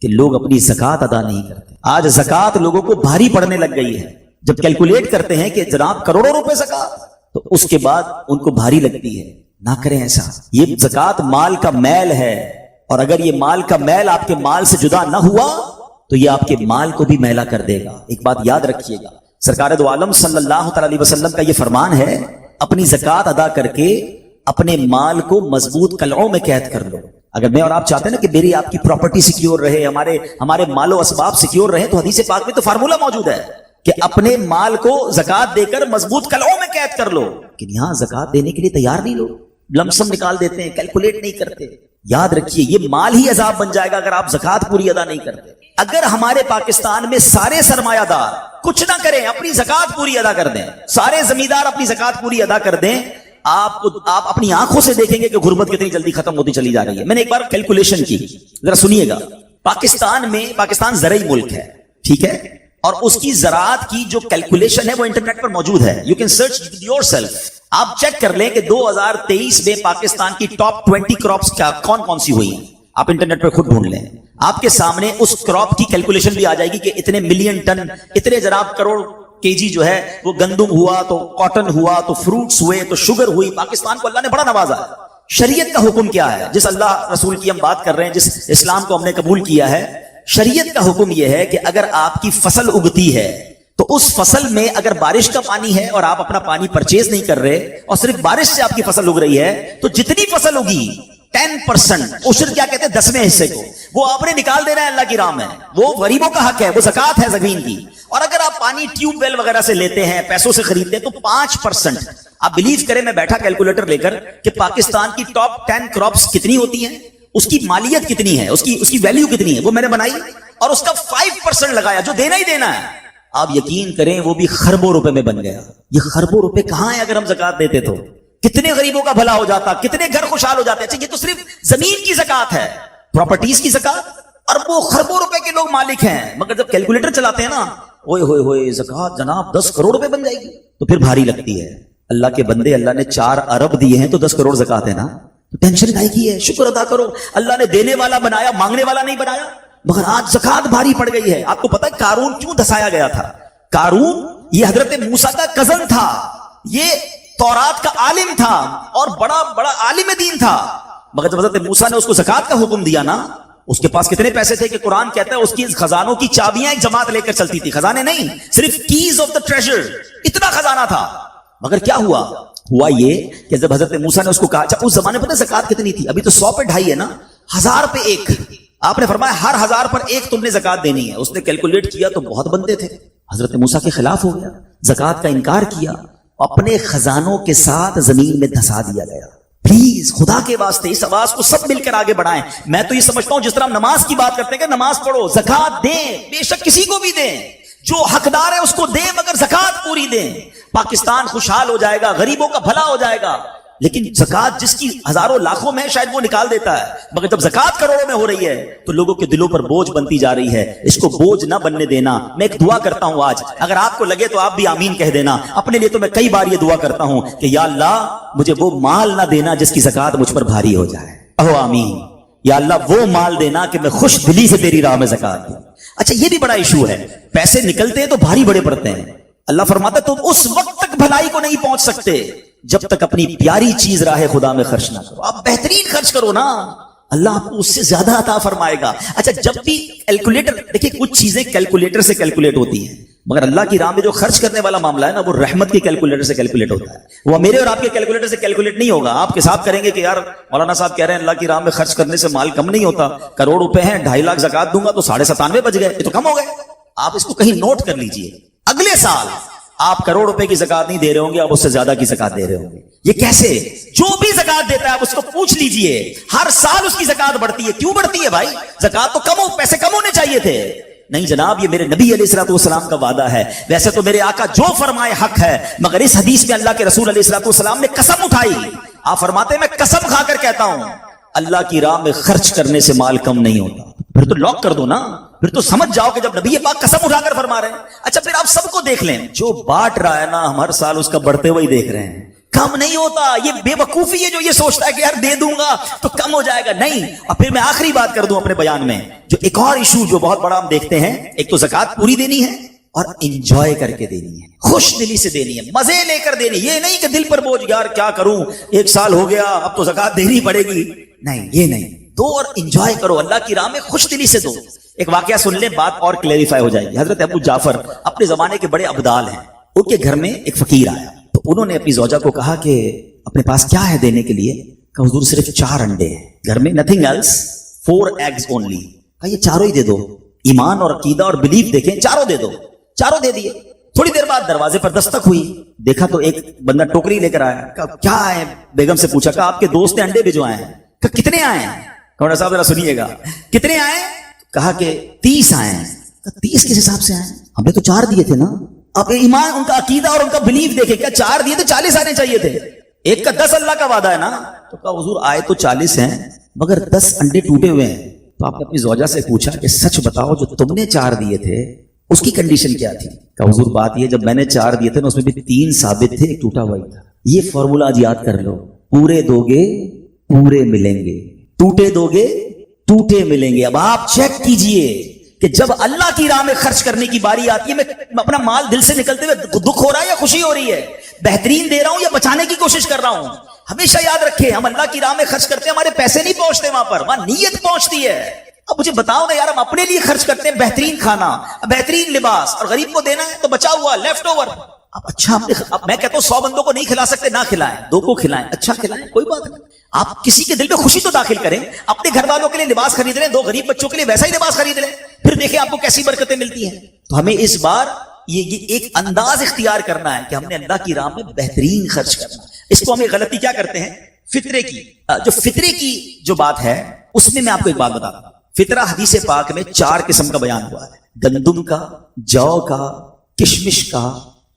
کہ لوگ اپنی زکوٰۃ ادا نہیں کرتے. آج زکوٰۃ لوگوں کو بھاری پڑنے لگ گئی ہے. جب کیلکولیٹ کرتے ہیں کہ جناب کروڑوں روپے زکوٰۃ, تو اس کے بعد ان کو بھاری لگتی ہے. نہ کریں ایسا. یہ زکوٰۃ مال کا میل ہے, اور اگر یہ مال کا میل آپ کے مال سے جدا نہ ہوا تو یہ آپ کے مال کو بھی میلا کر دے گا. ایک بات یاد رکھیے گا, سرکار دو عالم صلی اللہ علیہ وسلم کا یہ فرمان ہے, اپنی زکوٰۃ ادا کر کے اپنے مال کو مضبوط قلعوں میں قید کر لو. اگر میں اور آپ چاہتے ہیں نا کہ میری آپ کی پراپرٹی سیکیور رہے, ہمارے مال و اسباب سیکیور رہے, تو حدیث پاک میں تو فارمولہ موجود ہے کہ اپنے مال کو زکوٰۃ دے کر مضبوط قلعوں میں قید کر لو. لیکن یہاں زکوٰۃ دینے کے لیے تیار نہیں لوگ, لمسم نکال دیتے ہیں, کیلکولیٹ نہیں کرتے. یاد رکھیے یہ مال ہی عذاب بن جائے گا اگر آپ زکوٰۃ پوری ادا نہیں کرتے. اگر ہمارے پاکستان میں سارے سرمایہ دار کچھ نہ کریں, اپنی زکوٰۃ پوری ادا کر دیں, سارے زمیندار اپنی زکوٰۃ پوری ادا کر دیں, آپ اپنی آنکھوں سے دیکھیں گے کہ غربت کتنی جلدی ختم ہوتی چلی جا رہی ہے. میں نے ایک بار کیلکولیشن کی, ذرا سنیے گا. پاکستان زرعی ملک ہے, ٹھیک ہے, اور اس کی زراعت کی جو کیلکولیشن ہے وہ انٹرنیٹ پر موجود ہے. You can search your self. آپ چیک کر لیں کہ 2023 میں پاکستان کی ٹاپ 20 کراپس کون سی ہوئی ہیں. آپ انٹرنیٹ پر خود ڈھونڈ لیں, آپ کے سامنے اس کراپ کی کیلکولیشن بھی آ جائے گی کہ اتنے ملین ٹن, اتنے جناب کروڑ کیجی جو ہے وہ گندم ہوا, تو کاٹن ہوا, تو فروٹس ہوئے, تو شوگر ہوئی. پاکستان کو اللہ نے بڑا نوازا ہے. شریعت کا حکم کیا ہے؟ جس اللہ رسول کی ہم بات کر رہے ہیں, جس اسلام کو ہم نے قبول کیا ہے, شریعت کا حکم یہ ہے کہ اگر آپ کی فصل اگتی ہے تو اس فصل میں اگر بارش کا پانی ہے اور آپ اپنا پانی پرچیز نہیں کر رہے, اور صرف بارش سے آپ کی فصل اگ رہی ہے, تو جتنی فصل اگی 10% عشر کیا کہتے ہیں 10ویں حصے کو, وہ آپ نے نکال دینا ہے اللہ کی راہ میں. وہ غریبوں کا حق ہے, وہ زکوٰۃ ہے زمین کی. اور اگر آپ پانی ٹیوب ویل وغیرہ سے لیتے ہیں, پیسوں سے خریدتے ہیں, تو 5%. آپ بلیو کریں, میں بیٹھا کیلکولیٹر لے کر کہ پاکستان کی ٹاپ 10 کراپس کتنی ہوتی ہیں, اس کی مالیت کتنی ہے, اس کی ویلیو کتنی ہے, وہ میں نے بنائی, اور اس کا 5% لگایا جو دینا ہی دینا ہے. آپ یقین کریں وہ بھی خربوں روپے میں بن گیا. یہ خربوں روپے کہاں ہیں؟ اگر ہم زکوٰۃ دیتے تو کتنے غریبوں کا بھلا ہو جاتا, کتنے گھر خوشحال ہو جاتے. اچھا یہ تو صرف زمین کی زکوٰۃ ہے, پراپرٹیز کی زکوٰۃ, اور وہ خربوں روپے کے لوگ مالک ہیں. مگر جب کیلکولیٹر چلاتے ہیں نا, اوئے ہوئے ہوئے زکوٰۃ جناب 10 کروڑ روپے بن جائے گی, تو پھر بھاری لگتی ہے. اللہ کے بندے, اللہ نے 4 ارب دیے ہیں تو 10 کروڑ زکوٰۃ ہے نا, تو ٹینشن کائے کی ہے؟ شکر ادا کرو. اللہ نے دینے والا بنایا, مانگنے والا نہیں بنایا. مگر آج زکوٰۃ بھاری پڑ گئی ہے. آپ کو پتہ ہے قارون کیوں دھسایا گیا تھا؟ قارون یہ حضرت موسیٰ کا کزن تھا, یہ تورات کا عالم تھا اور بڑا عالم دین تھا. مگر جب حضرت موسیٰ نے اس کو زکوٰۃ کا حکم دیا نا, اس کے پاس کتنے پیسے تھے کہ قرآن کہتا ہے اس کی خزانوں کی چابیاں ایک جماعت لے کر چلتی تھی. خزانے نہیں, صرف کیز آف دا ٹریجر, اتنا خزانہ تھا. مگر کیا ہوا یہ کہ جب حضرت موسیٰ نے اس کو کہا, اچھا اس زمانے پہ زکوٰۃ کتنی تھی؟ ابھی تو 100 پہ 2.5 ہے نا, 1000 پہ 1. آپ نے فرمایا ہر 1000 پر 1 تم نے زکوٰۃ دینی ہے. اس نے کیلکولیٹ کیا تو بہت بندے تھے. حضرت موسیٰ کے خلاف ہو گیا, زکوٰۃ کا انکار کیا, اپنے خزانوں کے ساتھ زمین میں دھسا دیا گیا. پلیز خدا کے واسطے اس آواز کو سب مل کر آگے بڑھائیں. میں تو یہ سمجھتا ہوں جس طرح ہم نماز کی بات کرتے ہیں کہ نماز پڑھو, زکات دیں, بے شک کسی کو بھی دیں, جو حقدار ہے اس کو دیں, مگر زکات پوری دیں. پاکستان خوشحال ہو جائے گا, غریبوں کا بھلا ہو جائے گا. لیکن زکات جس کی ہزاروں لاکھوں میں شاید وہ نکال دیتا ہے, مگر جب زکات کروڑوں میں ہو رہی ہے تو لوگوں کے دلوں پر بوجھ بنتی جا رہی ہے. اس کو بوجھ نہ بننے دینا. میں ایک دعا کرتا ہوں آج, اگر آپ کو لگے تو آپ بھی آمین کہہ دینا. اپنے لیے تو میں کئی بار یہ دعا کرتا ہوں کہ یا اللہ مجھے وہ مال نہ دینا جس کی زکات مجھ پر بھاری ہو جائے. اہو آمین. یا اللہ وہ مال دینا کہ میں خوش دلی سے تیری راہ میں زکات دوں. اچھا یہ بھی بڑا ایشو ہے, پیسے نکلتے ہیں تو بھاری بڑے پڑتے ہیں. اللہ فرماتا ہے تم اس وقت تک بھلائی کو نہیں پہنچ سکتے جب تک اپنی پیاری چیز راہ خدا میں خرچ نہ کرو. آپ بہترین خرچ کرو نا, اللہ آپ کو اس سے زیادہ عطا فرمائے گا. اچھا جب بھی کیلکولیٹر, دیکھیں کچھ چیزیں کیلکولیٹر سے کیلکولیٹ ہوتی ہیں, مگر اللہ کی راہ میں جو خرچ کرنے والا معاملہ ہے نا وہ رحمت کے کیلکولیٹر سے کیلکولیٹ ہوتا ہے. وہ میرے اور آپ کے کیلکولیٹر سے کیلکولیٹ نہیں ہوگا. آپ کے ساتھ کریں گے کہ یار مولانا صاحب کہہ رہے ہیں اللہ کی راہ میں خرچ کرنے سے مال کم نہیں ہوتا, کروڑ روپے ہیں 2.5 لاکھ زکات دوں گا تو 97.5 بچ گئے, یہ تو کم ہو گئے. آپ اس کو کہیں نوٹ کر لیجئے, اگلے سال آپ کروڑ روپے کی زکات نہیں دے رہے ہوں گے, آپ اس سے زیادہ کی زکات دے رہے ہوں گے. یہ کیسے؟ جو بھی زکات دیتا ہے آپ اس کو پوچھ لیجئے, ہر سال اس کی زکات بڑھتی ہے. کیوں بڑھتی ہے بھائی؟ زکات تو کم ہو, پیسے کم ہونے چاہیے تھے. نہیں جناب, یہ میرے نبی علیہ الصلوۃ والسلام کا وعدہ ہے. ویسے تو میرے آقا جو فرمائے حق ہے, مگر اس حدیث میں اللہ کے رسول علیہ الصلوۃ والسلام نے قسم اٹھائی. آپ فرماتے ہیں میں قسم کھا کر کہتا ہوں اللہ کی راہ میں خرچ کرنے سے مال کم نہیں ہوتا. پھر تو لاک کر دو نا, پھر تو سمجھ جاؤ کہ جب نبی پاک قسم اٹھا کر فرما رہے ہیں. اچھا پھر آپ سب کو دیکھ لیں, جو بانٹ رہا ہے نا ہم ہر سال اس کا بڑھتے ہوئے دیکھ رہے ہیں. کم نہیں ہوتا. یہ بے وقوفی ہے جو یہ سوچتا ہے کہ یار دے دوں گا تو کم ہو جائے گا. نہیں. اور پھر میں آخری بات کر دوں اپنے بیان میں, جو ایک اور ایشو جو بہت بڑا ہم دیکھتے ہیں, ایک تو زکات پوری دینی ہے اور انجوائے کر کے دینی ہے, خوش دلی سے دینی ہے, مزے لے کر دینی. یہ نہیں کہ دل پر بوجھ, یار کیا کروں 1 سال ہو گیا اب تو زکات دینی پڑے گی. نہیں, یہ نہیں. دو اور انجوائے کرو, اللہ کی راہ میں خوش دلی سے دو. ایک واقعہ سن لیں, بات اور کلیریفائی ہو جائے گی. حضرت ابو جعفر اپنے زمانے کے بڑے ابدال ہیں. ان کے گھر میں ایک فقیر آیا تو انہوں نے اپنی زوجہ کو کہا کہ اپنے پاس کیا ہے دینے کے لیے؟ کہ حضور صرف 4 انڈے ہیں گھر میں, nothing else, 4 eggs only. کہا یہ چاروں ہی دے دو. ایمان اور عقیدہ اور بلیف دیکھیں, چاروں دے دو. چاروں دے دیے. تھوڑی دیر بعد دروازے پر دستک ہوئی, دیکھا تو ایک بندہ ٹوکری لے کر آیا. کہا کیا ہے؟ بیگم سے پوچھا. کہا آپ کے دوست نے انڈے بھجوائے ہیں. کہا کتنے آئے ہیں؟ کہا صاحب ذرا سنیے گا, کتنے آئے؟ کہا کہ 30 آئے ہیں. 30 کس حساب سے آئے؟ ہم نے تو 4 دیے تھے نا. اب ایمان, ان کا عقیدہ اور ان کا بلیف دیکھے, کیا 4 دیے تو 40 آنے چاہیے تھے. ایک کا 10 اللہ کا وعدہ ہے نا. تو کہا حضور آئے تو 40 ہیں مگر 10 انڈے ٹوٹے ہوئے ہیں. تو آپ نے اپنی زوجہ سے پوچھا کہ سچ بتاؤ جو تم نے 4 دیے تھے اس کی کنڈیشن کیا تھی؟ کہا حضور بات یہ, جب میں نے 4 دیے تھے نا اس میں بھی 3 ثابت تھے, ایک ٹوٹا ہوا ہی تھا. یہ فارمولا آج یاد کر لو, پورے دو گے پورے ملیں گے, ٹوٹے دو گے ٹوٹے ملیں گے. اب آپ چیک کیجئے کہ جب اللہ کی راہ میں خرچ کرنے کی باری آتی ہے, میں اپنا مال دل سے نکلتے ہوئے دکھ ہو رہا ہے یا خوشی ہو رہی ہے, بہترین دے رہا ہوں یا بچانے کی کوشش کر رہا ہوں. ہمیشہ یاد رکھیں, ہم اللہ کی راہ میں خرچ کرتے ہیں, ہمارے پیسے نہیں پہنچتے وہاں پر, وہاں نیت پہنچتی ہے. اب مجھے بتاؤ نا یار, ہم اپنے لیے خرچ کرتے ہیں بہترین کھانا, بہترین لباس, اور غریب کو دینا ہے تو بچا ہوا لیفٹ اوور. اب اچھا میں کہتا ہوں 100 بندوں کو نہیں کھلا سکتے, نہ کھلائیں, 2 کو کھلائیں, اچھا کھلائیں, کوئی بات نہیں. آپ کسی کے دل میں خوشی تو داخل کریں. اپنے گھر والوں کے لیے لباس خرید لیں, 2 غریب بچوں کے لیے ویسا ہی لباس خرید لیں, پھر دیکھیں آپ کو کیسی برکتیں ملتی ہیں. تو ہمیں اس بار یہ ایک انداز اختیار کرنا ہے کہ ہم نے اللہ کی راہ میں بہترین خرچ کرنا. اس کو ہمیں غلطی کیا کرتے ہیں, فطرے کی. جو فطرے کی جو بات ہے اس میں آپ کو ایک بات بتاتا ہوں. فطرہ حدیث پاک میں 4 قسم کا بیان ہوا ہے, گندم کا, جو کا, کشمش کا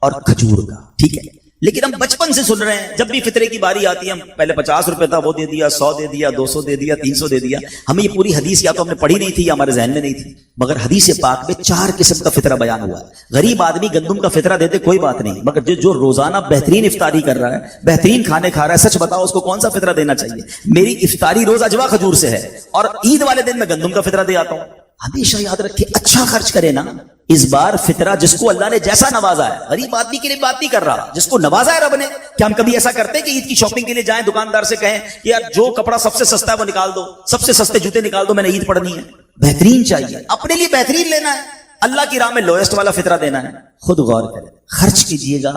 اور کھجور کا. ٹھیک ہے, لیکن ہم بچپن سے سن رہے ہیں, جب بھی فطرے کی باری آتی ہے ہم پہلے 50 روپے تھا وہ دے دیا, 100 دے دیا, 200 دے دیا, 300 دے دیا. ہمیں یہ پوری حدیث یا تو ہم نے پڑھی نہیں تھی یا ہمارے ذہن میں نہیں تھی, مگر حدیث پاک میں 4 قسم کا فطرہ بیان ہوا ہے. غریب آدمی گندم کا فطرہ دیتے کوئی بات نہیں, مگر جو روزانہ بہترین افطاری کر رہا ہے, بہترین کھانے کھا رہا ہے, سچ بتاؤ اس کو کون سا فطرہ دینا چاہیے؟ میری افطاری روز اجوا کھجور سے ہے اور عید والے دن میں گندم کا فطرہ دے آتا ہوں. ہمیشہ یاد رکھے, اچھا خرچ کرے نا. اس بار فطرہ جس کو اللہ نے جیسا نوازا ہے, غریب آدمی کے لیے بات نہیں کر رہا, جس کو نوازا ہے رب نے. کہ ہم کبھی ایسا کرتے ہیں کہ عید کی شاپنگ کے لیے جائیں, دکاندار سے کہیں کہ یار جو کپڑا سب سے سستا ہے وہ نکال دو, سب سے سستے جوتے نکال دو, میں نے عید پڑھنی ہے. بہترین چاہیے, اپنے لیے بہترین لینا ہے, اللہ کی راہ میں لوئسٹ والا فطرہ دینا ہے. خود غور کریں, خرچ کیجیے گا,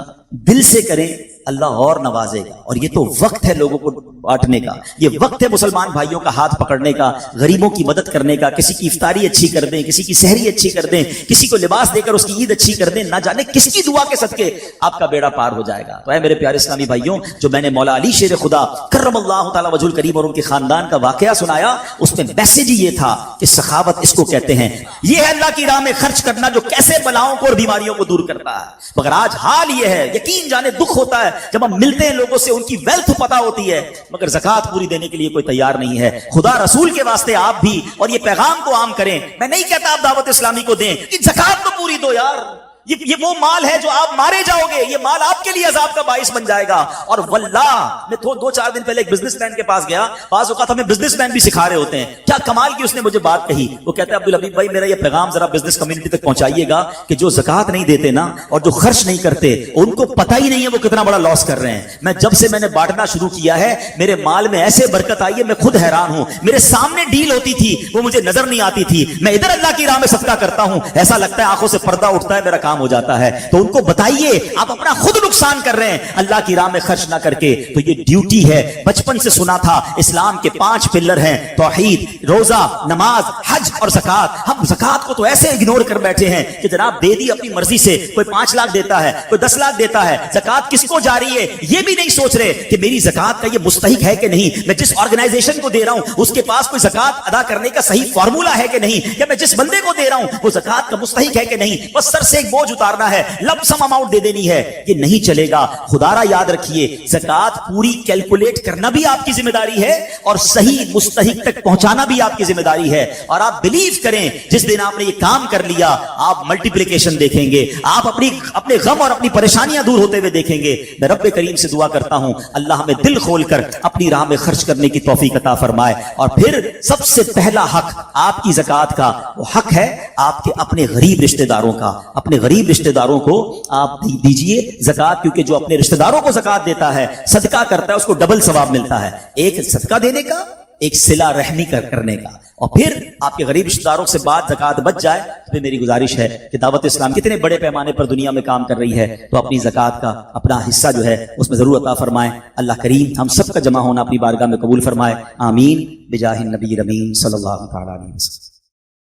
دل سے کریں, اللہ اور نوازے گا. اور یہ تو وقت ہے لوگوں کو بانٹنے کا, یہ وقت ہے مسلمان بھائیوں کا ہاتھ پکڑنے کا, غریبوں کی مدد کرنے کا. کسی کی افطاری اچھی کر دیں, کسی کی سحری اچھی کر دیں, کسی کو لباس دے کر اس کی عید اچھی کر دیں. نہ جانے کس کی دعا کے صدقے آپ کا بیڑا پار ہو جائے گا. تو اے میرے پیارے اسلامی بھائیوں, جو میں نے مولا علی شیر خدا کرم اللہ تعالی وجہ الکریم اور ان کے خاندان کا واقعہ سنایا, اس میں میسج یہ تھا کہ سخاوت اس کو کہتے ہیں. یہ ہے اللہ کی راہ میں خرچ کرنا جو کیسے بلاؤں کو اور بیماریوں کو دور کرتا ہے. مگر آج حال یہ ہے, یقین جانے دکھ ہوتا ہے جب ہم ملتے ہیں لوگوں سے, ان کی ویلتھ پتہ ہوتی ہے مگر زکوٰۃ پوری دینے کے لیے کوئی تیار نہیں ہے. خدا رسول کے واسطے آپ بھی اور یہ پیغام کو عام کریں. میں نہیں کہتا آپ دعوت اسلامی کو دیں کہ زکوٰۃ تو پوری دو یار, یہ وہ مال ہے جو آپ مارے جاؤ گے, یہ مال آپ کے لیے عذاب کا باعث بن جائے گا. اور واللہ میں 2-4 دن پہلے ایک بزنس مین کے پاس گیا, بعض اوقات ہمیں بزنس مین بھی سکھا رہے ہوتے ہیں. کیا کمال کی اس نے مجھے بات کہی, وہ کہتا ہے عبدالحبیب بھائی میرا یہ پیغام ذرا بزنس کمیونٹی تک پہنچائیے گا کہ جو زکوٰۃ نہیں دیتے نا اور جو خرچ نہیں کرتے, ان کو پتہ ہی نہیں ہے وہ کتنا بڑا لاس کر رہے ہیں. میں جب سے میں نے بانٹنا شروع کیا ہے میرے مال میں ایسے برکت آئی ہے, میں خود حیران ہوں. میرے سامنے ڈیل ہوتی تھی وہ مجھے نظر نہیں آتی تھی, میں ادھر اللہ کی راہ میں صدقہ کرتا ہوں, ایسا لگتا ہے آنکھوں سے پردہ اٹھتا ہے, میرا کام ہو جاتا ہے. تو ان کو بتائیے آپ اپنا خود نقصان کر رہے ہیں اللہ کی راہ میں خرچ نہ کر کے. تو یہ ڈیوٹی ہے, بچپن سے سنا تھا اسلام کے 5 پلر ہیں, توحید, روزہ, نماز, حج اور زکوٰۃ. ہم زکوٰۃ کو تو ایسے اگنور کر بیٹھے ہیں کہ جناب دے دی اپنی مرضی سے, کوئی 5 لاکھ دیتا ہے, کوئی 10 لاکھ دیتا ہے, زکوٰۃ کس کو جاری ہے یہ بھی نہیں سوچ رہے کہ میری زکوٰۃ کا یہ مستحق ہے کہ نہیں, میں جس آرگنائزیشن کو دے رہا ہوں اس کے پاس کوئی زکوٰۃ ادا کرنے کا صحیح فارمولا ہے کہ نہیں, کہ میں جس بندے کو دے رہا ہوں وہ زکوٰۃ کا مستحق ہے کہ نہیں. بس سر سے ایک بوجھ اتارنا ہے, لب سم اماؤنٹ دے دینی ہے, یہ نہیں چلے گا. خدا را یاد رکھیے زکوٰۃ پوری کیلکولیٹ کرنا بھی آپ کی ذمہ داری ہے اور صحیح مستحق تک پہنچانا بھی آپ کی ذمہ داری ہے. اور آپ بلیو کریں جس دن آپ نے یہ کام کر لیا آپ ملٹیپلیکیشن دیکھیں گے, آپ اپنے غم اور اپنی پریشانیاں دور ہوتے ہوئے دیکھیں گے. میں رب کریم سے دعا کرتا ہوں اللہ ہمیں دل کھول کر اپنی راہ میں خرچ کرنے کی توفیق عطا فرمائے. اور پھر سب سے پہلا حق آپ کی زکوٰۃ کا وہ حق ہے آپ کے اپنے غریب رشتہ داروں کا. اپنے غریب رشتہ داروں کو آپ دیجئے زکوٰۃ, کیونکہ جو اپنے رشتہ داروں کو زکوٰۃ دیتا ہے, صدقہ کرتا ہے, اس کو ڈبل ثواب ملتا ہے, ایک صدقہ دینے کا, ایک صلہ رحمی کرنے کا. اور پھر آپ کے غریب رشتہ داروں سے بات زکوٰۃ بچ جائے تو میری گزارش ہے کہ دعوت اسلام کتنے بڑے پیمانے پر دنیا میں کام کر رہی ہے, تو اپنی زکوٰۃ کا اپنا حصہ جو ہے اس میں ضرور عطا فرمائیں. اللہ کریم ہم سب کا جمع ہونا اپنی بارگاہ میں قبول فرمائے. آمین بجاہ النبی الامین صلی اللہ تعالی علیہ وسلم.